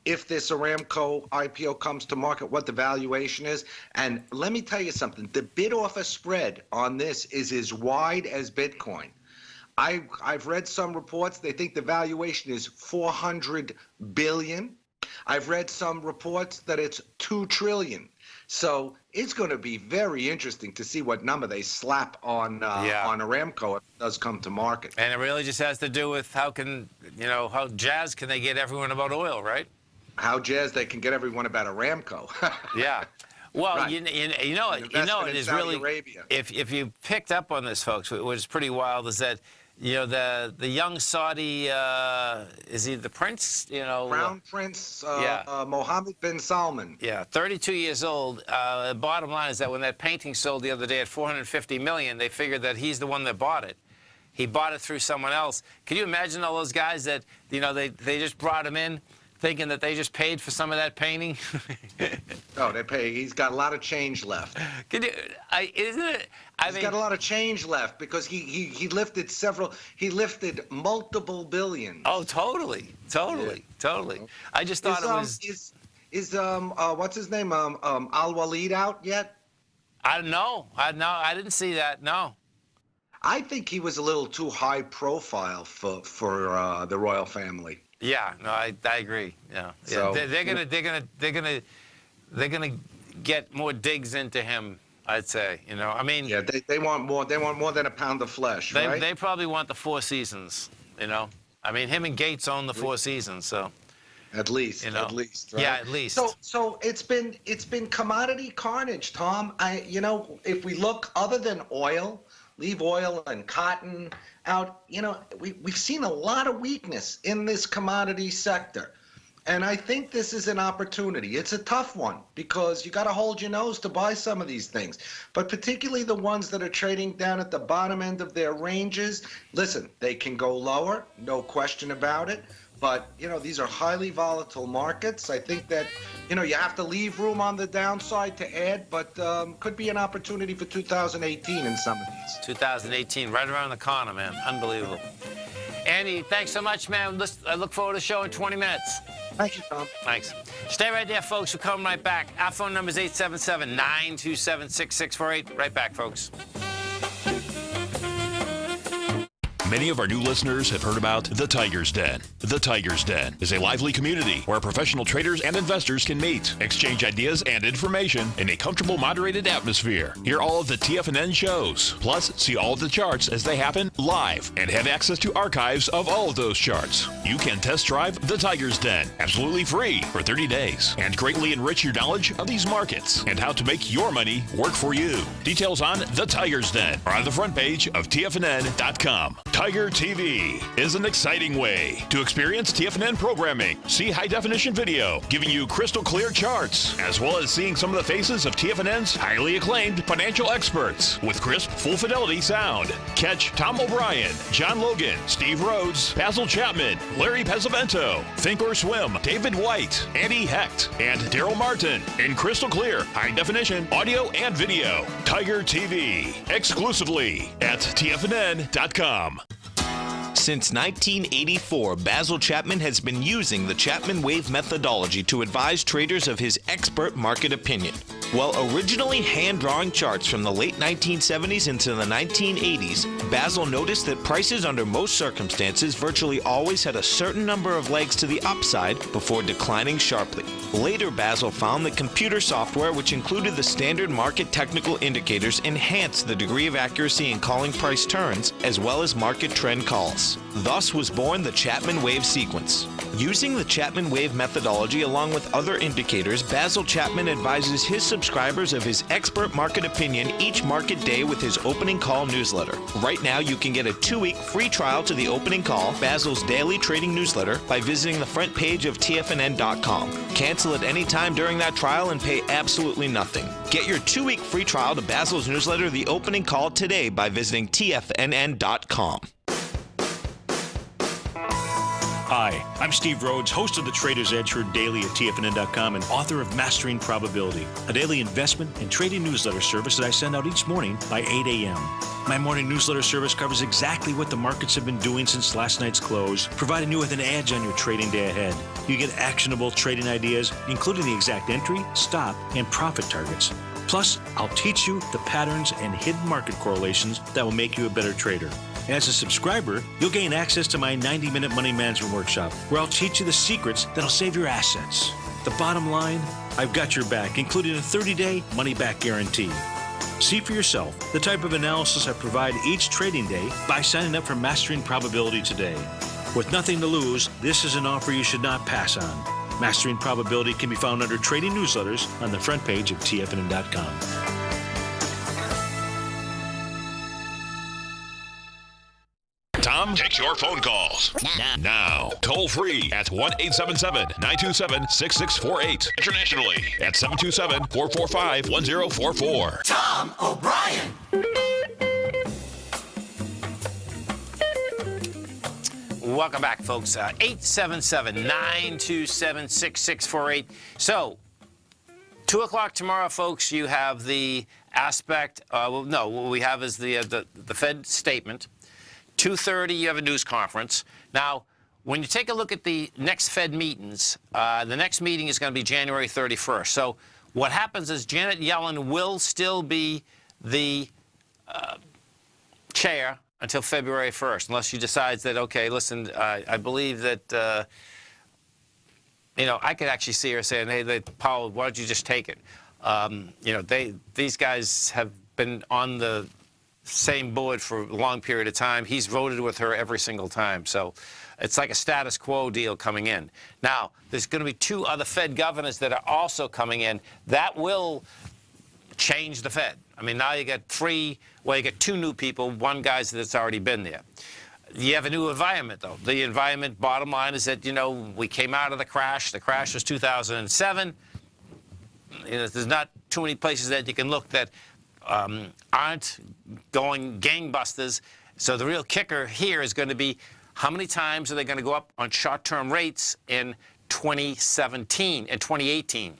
Speaker 11: if this Aramco IPO comes to market, what the valuation is. And let me tell you something. The bid-offer spread on this is as wide as Bitcoin. I've read some reports. They think the valuation is $400 billion. I've read some reports that it's $2 trillion. So it's going to be very interesting to see what number they slap on Aramco if it does come to market.
Speaker 2: And it really just has to do with how jazzed can they get everyone about oil, right?
Speaker 11: How jazzed they can get everyone about Aramco.
Speaker 2: Yeah. Well,
Speaker 11: right.
Speaker 2: you know it is really.
Speaker 11: Arabia.
Speaker 2: If you picked up on this, folks, what is pretty wild is that, you know, the young Saudi, is he the prince? You know,
Speaker 11: Crown Prince Mohammed bin Salman.
Speaker 2: Yeah, 32 years old. The bottom line is that when that painting sold the other day at $450 million, they figured that he's the one that bought it. He bought it through someone else. Can you imagine all those guys that, you know, they just brought him in, thinking that they just paid for some of that painting?
Speaker 11: No, they pay. He's got a lot of change left.
Speaker 2: He's
Speaker 11: got a lot of change left because he lifted multiple billions.
Speaker 2: Oh, totally. I just thought it was.
Speaker 11: Is what's his name? Al Walid out yet?
Speaker 2: I don't know. I didn't see that. No.
Speaker 11: I think he was a little too high profile for the royal family.
Speaker 2: Yeah, no, I agree. Yeah,
Speaker 11: so,
Speaker 2: they're gonna get more digs into him, I'd say. You know, I mean,
Speaker 11: yeah, they want more. They want more than a pound of flesh, right?
Speaker 2: They probably want the Four Seasons. You know. I mean, him and Gates own the Four Seasons, so.
Speaker 11: At least,
Speaker 2: You know.
Speaker 11: at least, right?
Speaker 2: Yeah, at least.
Speaker 11: So it's been commodity carnage, Tom. If we look other than oil, leave oil and cotton out, we've seen a lot of weakness in this commodity sector. And I think this is an opportunity. It's a tough one because you got to hold your nose to buy some of these things. But particularly the ones that are trading down at the bottom end of their ranges, listen, they can go lower, no question about it. But, these are highly volatile markets. I think that, you have to leave room on the downside to add, but could be an opportunity for 2018 in some of these.
Speaker 2: 2018, right around the corner, man. Unbelievable. Andy, thanks so much, man. I look forward to the show in 20 minutes.
Speaker 11: Thank you, Tom.
Speaker 2: Thanks. Stay right there, folks. We're coming right back. Our phone number is 877-927-6648. Right back, folks.
Speaker 1: Many of our new listeners have heard about The Tiger's Den. The Tiger's Den is a lively community where professional traders and investors can meet, exchange ideas and information in a comfortable, moderated atmosphere. Hear all of the TFNN shows, plus see all of the charts as they happen live and have access to archives of all of those charts. You can test drive The Tiger's Den absolutely free for 30 days and greatly enrich your knowledge of these markets and how to make your money work for you. Details on The Tiger's Den are on the front page of TFNN.com. Tiger TV is an exciting way to experience TFNN programming. See high-definition video, giving you crystal clear charts, as well as seeing some of the faces of TFNN's highly acclaimed financial experts with crisp, full-fidelity sound. Catch Tom O'Brien, John Logan, Steve Rhodes, Basil Chapman, Larry Pesavento, Think or Swim, David White, Andy Hecht, and Daryl Martin in crystal clear, high-definition audio and video. Tiger TV, exclusively at TFNN.com.
Speaker 6: Since 1984, Basil Chapman has been using the Chapman Wave methodology to advise traders of his expert market opinion. While originally hand-drawing charts from the late 1970s into the 1980s, Basil noticed that prices under most circumstances virtually always had a certain number of legs to the upside before declining sharply. Later, Basil found that computer software, which included the standard market technical indicators, enhanced the degree of accuracy in calling price turns, as well as market trend calls. Thus was born the Chapman Wave sequence. Using the Chapman Wave methodology along with other indicators, Basil Chapman advises his subscribers of his expert market opinion each market day with his opening call newsletter. Right now, you can get a 2-week free trial to the opening call, Basil's daily trading newsletter, by visiting the front page of TFNN.com. Cancel at any time during that trial and pay absolutely nothing. Get your 2-week free trial to Basil's newsletter, The Opening Call, today by visiting TFNN.com.
Speaker 8: Hi, I'm Steve Rhodes, host of the Trader's Edge heard daily at TFNN.com and author of Mastering Probability, a daily investment and trading newsletter service that I send out each morning by 8 a.m. My morning newsletter service covers exactly what the markets have been doing since last night's close, providing you with an edge on your trading day ahead. You get actionable trading ideas, including the exact entry, stop, and profit targets. Plus, I'll teach you the patterns and hidden market correlations that will make you a better trader. As a subscriber, you'll gain access to my 90-minute money management workshop, where I'll teach you the secrets that'll save your assets. The bottom line, I've got your back, including a 30-day money-back guarantee. See for yourself the type of analysis I provide each trading day by signing up for Mastering Probability today. With nothing to lose, this is an offer you should not pass on. Mastering Probability can be found under Trading Newsletters on the front page of TFNN.com.
Speaker 1: Tom takes your phone calls now. Toll free at 1-877-927-6648. Internationally at 727-445-1044.
Speaker 12: Tom O'Brien.
Speaker 2: Welcome back, folks. 877-927-6648. So, 2 o'clock tomorrow, folks, you have the aspect, what we have is the Fed statement. 2:30, you have a news conference. Now, when you take a look at the next Fed meetings, the next meeting is going to be January 31st. So what happens is Janet Yellen will still be the chair until February 1st, unless she decides that, okay, listen, I believe that, I could actually see her saying, hey, Powell, why don't you just take it? These guys have been on the same board for a long period of time. He's voted with her every single time. So it's like a status quo deal coming in. Now, there's going to be 2 other Fed governors that are also coming in. That will change the Fed. I mean, now you got 3, well, you got 2 new people, 1 guy that's already been there. You have a new environment, though. The environment, bottom line, is that, you know, we came out of the crash. The crash was 2007. You know, there's not too many places that you can look that aren't going gangbusters. So the real kicker here is going to be how many times are they going to go up on short-term rates in 2017 and 2018?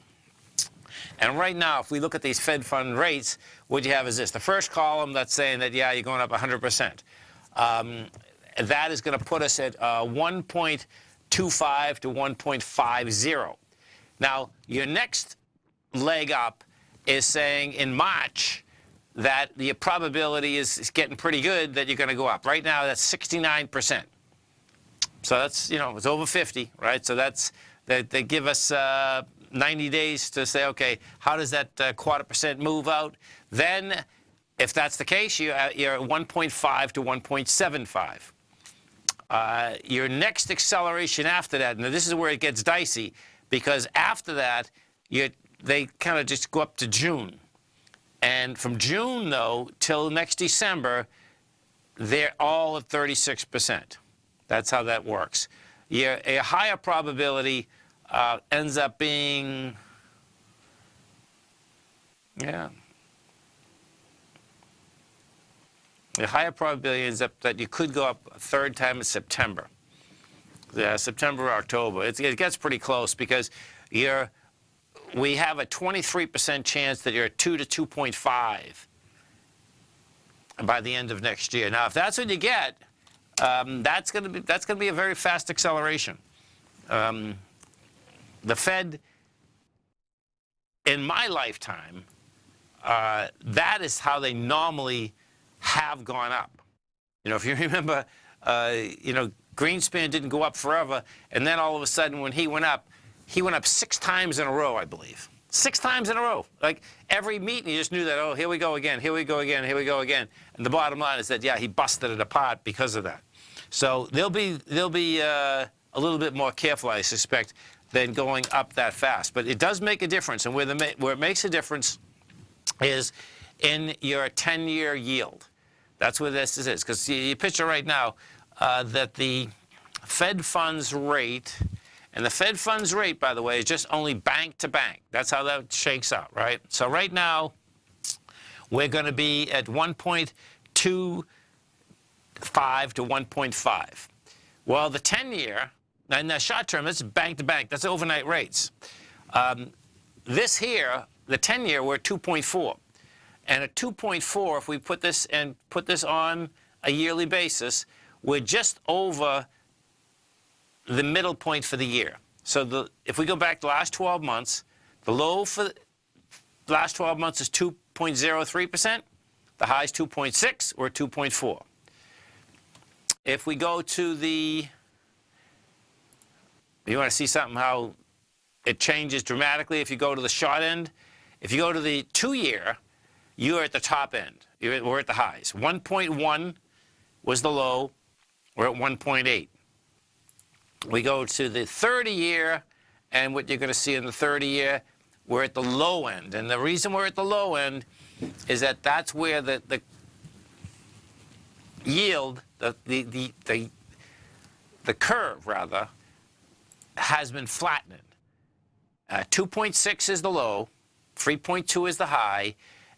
Speaker 2: And right now, if we look at these Fed fund rates, what you have is this. The first column that's saying that, yeah, you're going up 100%. That is going to put us at 1.25 to 1.50. Now, your next leg up is saying in March that the probability is getting pretty good that you're going to go up. Right now, that's 69%. So that's, you know, it's over 50, right? So that's, they give us 90 days to say, okay, how does that 0.25% move out? Then, if that's the case, you're at 1.5 to 1.75. Your next acceleration after that, now this is where it gets dicey, because after that, they kind of just go up to June. And from June, though, till next December, they're all at 36%. That's how that works. A higher probability ends up being, yeah. The higher probability ends up that you could go up a 3rd time in September. Yeah, September or October. It gets pretty close because we have a 23% chance that you're at 2 to 2.5 by the end of next year. Now, if that's what you get, that's going to be a very fast acceleration. The Fed, in my lifetime, that is how they normally have gone up. You know, if you remember, you know, Greenspan didn't go up forever, and then all of a sudden when he went up 6 times in a row, I believe. 6 times in a row. Like every meeting, you just knew that, oh, here we go again, here we go again, here we go again. And the bottom line is that, yeah, he busted it apart because of that. So they'll be a little bit more careful, I suspect, than going up that fast. But it does make a difference, and where it makes a difference is in your 10-year yield. That's where this is, because you picture right now that the Fed funds rate, and the Fed funds rate, by the way, is just only bank to bank. That's how that shakes out, right? So right now, we're going to be at 1.25 to 1.5. Well, the 10-year, and the short term, that's bank to bank. That's overnight rates. This here, the 10-year, we're at 2.4. And at 2.4, if we put this on a yearly basis, we're just over the middle point for the year. So if we go back the last 12 months, the low for the last 12 months is 2.03%. The high is 2.6 or 2.4. If we go to you want to see something how it changes dramatically if you go to the short end. If you go to the 2-year, you're at the top end. We're at the highs. 1.1 was the low. We're at 1.8. We go to the 30-year, and what you're going to see in the 30-year, we're at the low end. And the reason we're at the low end is that that's where the yield, the curve, rather, has been flattening. 2.6 is the low, 3.2 is the high,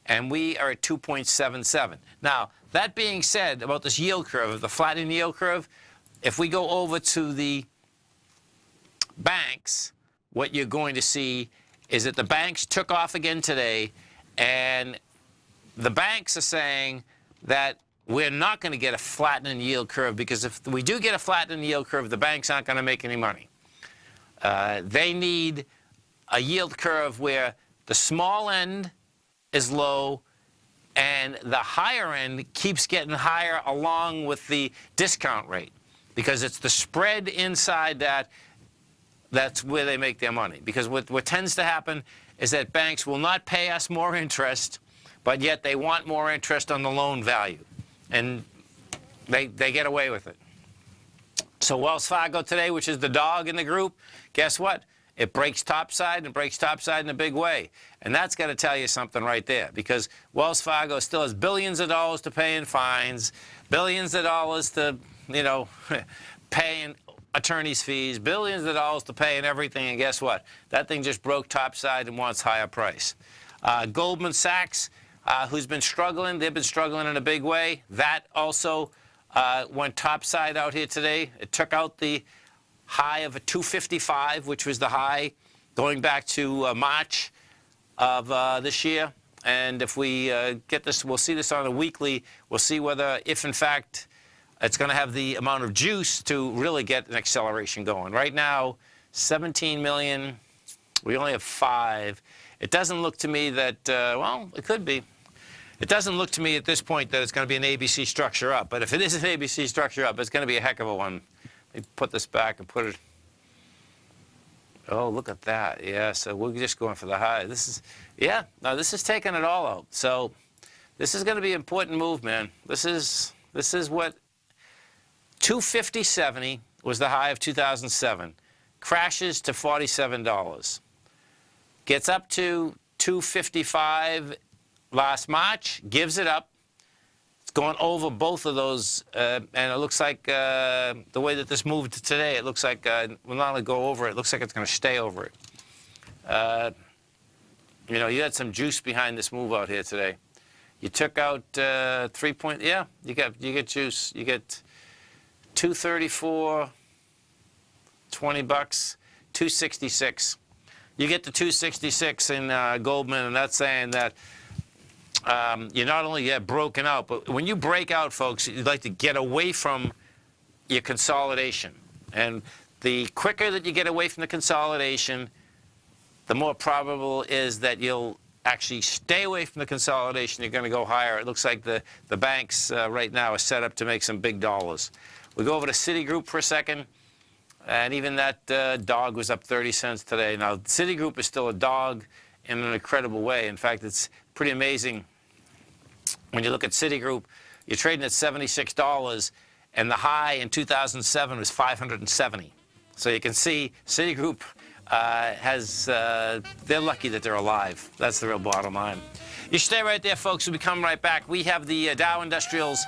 Speaker 2: and we are at 2.77. Now, that being said, about this yield curve, the flattening yield curve, if we go over to the banks, what you're going to see is that the banks took off again today, and the banks are saying that we're not going to get a flattening yield curve, because if we do get a flattening yield curve, the banks aren't going to make any money. They need a yield curve where the small end is low and the higher end keeps getting higher along with the discount rate, because it's the spread inside that's where they make their money. Because what tends to happen is that banks will not pay us more interest, but yet they want more interest on the loan value. And they get away with it. So Wells Fargo today, which is the dog in the group, guess what? It breaks topside and breaks topside in a big way. And that's got to tell you something right there, because Wells Fargo still has billions of dollars to pay in fines, billions of dollars to, pay in attorney's fees, billions of dollars to pay in everything. And guess what? That thing just broke topside and wants higher price. Goldman Sachs, who's been struggling, they've been struggling in a big way. That also went topside out here today. It took out the high of a 255, which was the high going back to March of this year. And if we get this, we'll see this on a weekly. We'll see whether, if in fact, it's going to have the amount of juice to really get an acceleration going. Right now, 17 million. We only have 5. It doesn't look to me that, well, it could be. It doesn't look to me at this point that it's going to be an ABC structure up. But if it is an ABC structure up, it's going to be a heck of a one. Let me put this back and put it. Oh, look at that. Yeah, so we're just going for the high. This is, yeah, no, this is taking it all out. So this is going to be an important move, man. This is what 250.70 was the high of 2007. Crashes to $47. Gets up to 255 last March, gives it up. It's going over both of those, and it looks like the way that this moved today, it looks like will not only go over it, it looks like it's going to stay over it. You had some juice behind this move out here today. You took out 3 point, yeah, you get juice. You get 234, $20, 266. You get to 266 in Goldman, and that's saying that you not only get broken out, but when you break out, folks, you'd like to get away from your consolidation. And the quicker that you get away from the consolidation, the more probable is that you'll actually stay away from the consolidation. You're going to go higher. It looks like the banks right now are set up to make some big dollars. We go over to Citigroup for a second. And even that dog was up 30 cents today. Now, Citigroup is still a dog in an incredible way. In fact, it's pretty amazing. When you look at Citigroup, you're trading at $76, and the high in 2007 was $570. So you can see Citigroup they're lucky that they're alive. That's the real bottom line. You stay right there, folks. We'll be coming right back. We have the Dow Industrials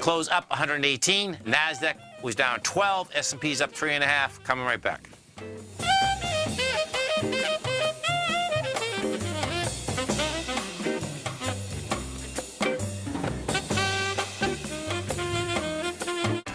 Speaker 2: close up 118. NASDAQ was down 12. S&P's up 3.5. Coming right back.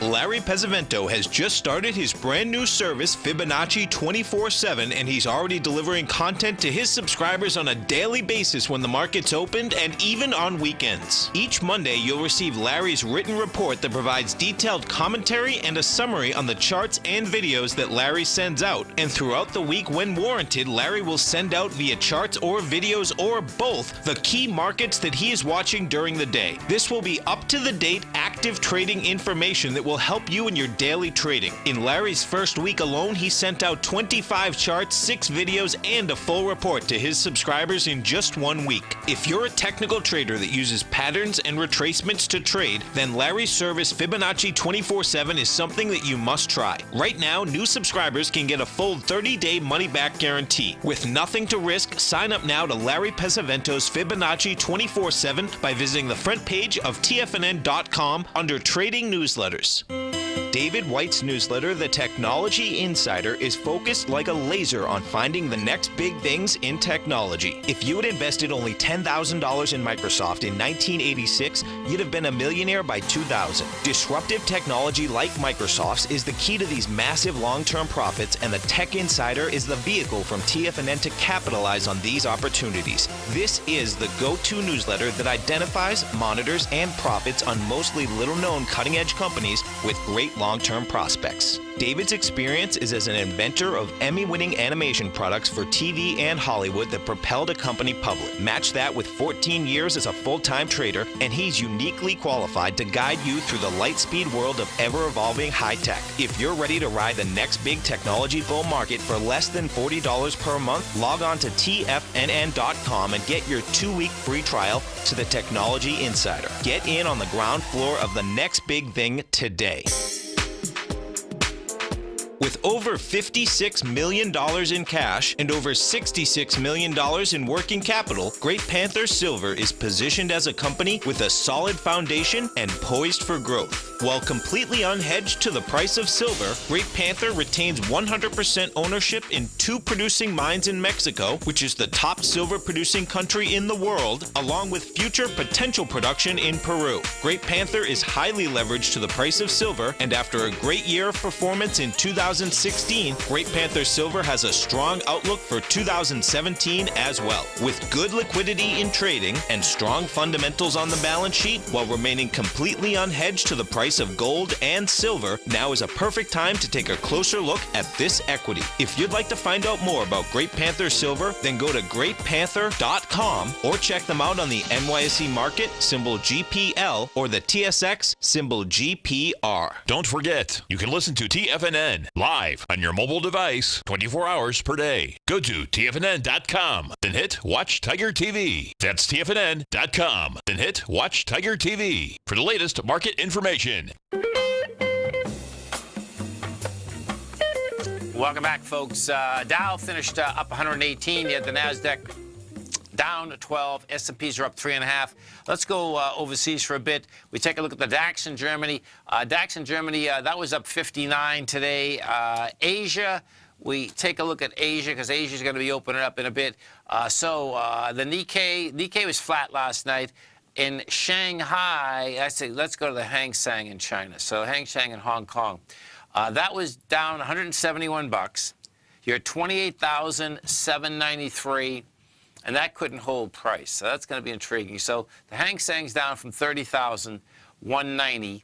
Speaker 6: Larry Pesavento has just started his brand new service, Fibonacci 24/7, and he's already delivering content to his subscribers on a daily basis when the market's opened and even on weekends. Each Monday, you'll receive Larry's written report that provides detailed commentary and a summary on the charts and videos that Larry sends out. And throughout the week, when warranted, Larry will send out via charts or videos or both the key markets that he is watching during the day. This will be up-to-the-date, active trading information that will help you in your daily trading. In Larry's first week alone, he sent out 25 charts, 6 videos, and a full report to his subscribers in just 1 week. If you're a technical trader that uses patterns and retracements to trade, then Larry's service Fibonacci 24/7 is something that you must try. Right now, new subscribers can get a full 30-day money-back guarantee. With nothing to risk, sign up now to Larry Pesavento's Fibonacci 24/7 by visiting the front page of TFNN.com under Trading Newsletters. David White's newsletter, The Technology Insider, is focused like a laser on finding the next big things in technology. If you had invested only $10,000 in Microsoft in 1986, you'd have been a millionaire by 2000. Disruptive technology like Microsoft's is the key to these massive long-term profits, and the Tech Insider is the vehicle from TFNN to capitalize on these opportunities. This is the go-to newsletter that identifies, monitors, and profits on mostly little-known cutting-edge companies with great long-term prospects. David's experience is as an inventor of Emmy-winning animation products for TV and Hollywood that propelled a company public. Match that with 14 years as a full-time trader, and he's uniquely qualified to guide you through the light-speed world of ever-evolving high-tech. If you're ready to ride the next big technology bull market for less than $40 per month, log on to TFNN.com and get your 2-week free trial to the Technology Insider. Get in on the ground floor of the next big thing today. With over $56 million in cash and over $66 million in working capital, Great Panther Silver is positioned as a company with a solid foundation and poised for growth. While completely unhedged to the price of silver, Great Panther retains 100% ownership in 2 producing mines in Mexico, which is the top silver producing country in the world, along with future potential production in Peru. Great Panther is highly leveraged to the price of silver, and after a great year of performance in 2016, Great Panther Silver has a strong outlook for 2017 as well. With good liquidity in trading and strong fundamentals on the balance sheet, while remaining completely unhedged to the price of gold and silver, now is a perfect time to take a closer look at this equity. If you'd like to find out more about Great Panther Silver, then go to greatpanther.com or check them out on the NYSE market, symbol GPL, or the TSX, symbol GPR.
Speaker 1: Don't forget, you can listen to TFNN live on your mobile device 24 hours per day. Go to TFNN.com, then hit Watch Tiger TV. That's TFNN.com, then hit Watch Tiger TV for the latest market information.
Speaker 2: Welcome back, folks. Dow finished up 118. You had the NASDAQ down 12. S&Ps are up 3.5. Let's go overseas for a bit. We take a look at the DAX in Germany. DAX in Germany, that was up 59 today. Asia, we take a look at Asia because Asia is going to be opening up in a bit. The Nikkei was flat last night. In Shanghai, let's go to the Hang Seng in China. So Hang Seng in Hong Kong. That was down 171 bucks. You're at 28,793, and that couldn't hold price. So that's going to be intriguing. So the Hang Seng's down from 30,190.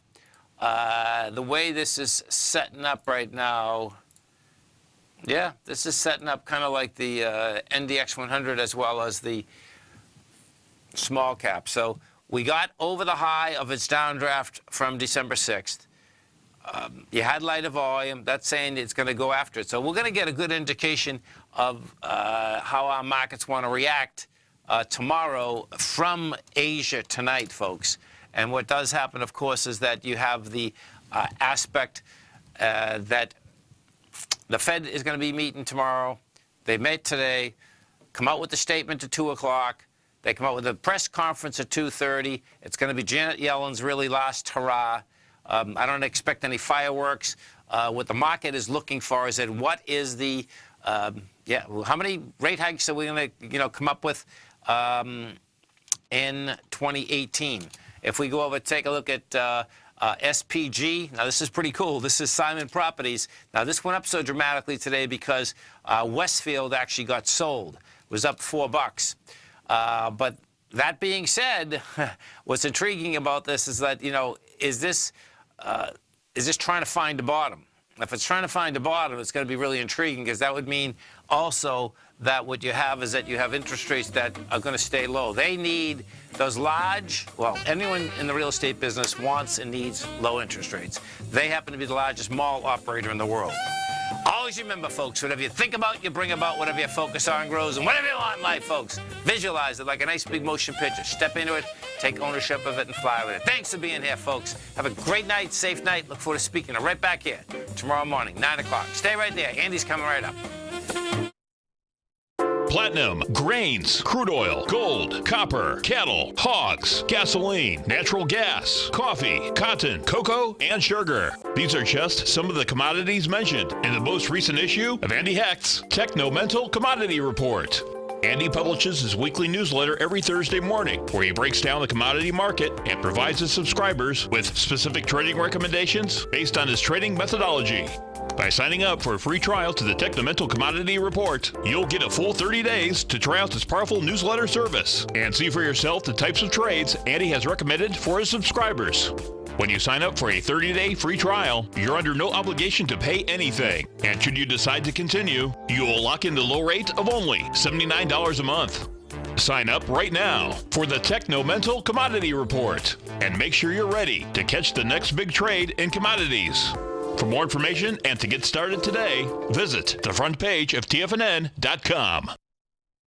Speaker 2: The way this is setting up right now, yeah, this is setting up kind of like the NDX 100 as well as the small cap. So we got over the high of its downdraft from December 6th. You had lighter volume. That's saying it's going to go after it. So we're going to get a good indication of how our markets want to react tomorrow from Asia tonight, folks. And what does happen, of course, is that you have the aspect that the Fed is going to be meeting tomorrow. They met today, come out with the statement at 2 o'clock. They come out with a press conference at 2:30. It's going to be Janet Yellen's really last hurrah. I don't expect any fireworks. What the market is looking for is that what is the, how many rate hikes are we going to, come up with in 2018? If we go over, take a look at SPG. Now, this is pretty cool. This is Simon Properties. Now, this went up so dramatically today because Westfield actually got sold. It was up $4. But that being said, what's intriguing about this is that, is this trying to find a bottom? If it's trying to find a bottom, it's going to be really intriguing because that would mean also that what you have is that you have interest rates that are going to stay low. They need those anyone in the real estate business wants and needs low interest rates. They happen to be the largest mall operator in the world. Always remember, folks, whatever you think about, you bring about. Whatever you focus on grows. And whatever you want in life, folks, visualize it like a nice big motion picture. Step into it, take ownership of it, and fly with it. Thanks for being here, folks. Have a great night, safe night. Look forward to speaking to you right back here tomorrow morning, 9 o'clock. Stay right there. Andy's coming right up.
Speaker 1: Platinum, grains, crude oil, gold, copper, cattle, hogs, gasoline, natural gas, coffee, cotton, cocoa, and sugar. These are just some of the commodities mentioned in the most recent issue of Andy Hecht's Technomental Commodity Report. Andy publishes his weekly newsletter every Thursday morning, where he breaks down the commodity market and provides his subscribers with specific trading recommendations based on his trading methodology. By signing up for a free trial to the Technomental Commodity Report, you'll get a full 30 days to try out this powerful newsletter service and see for yourself the types of trades Andy has recommended for his subscribers. When you sign up for a 30-day free trial, you're under no obligation to pay anything. And should you decide to continue, you will lock in the low rate of only $79 a month. Sign up right now for the Techno Mental Commodity Report and make sure you're ready to catch the next big trade in commodities. For more information and to get started today, visit the front page of TFNN.com.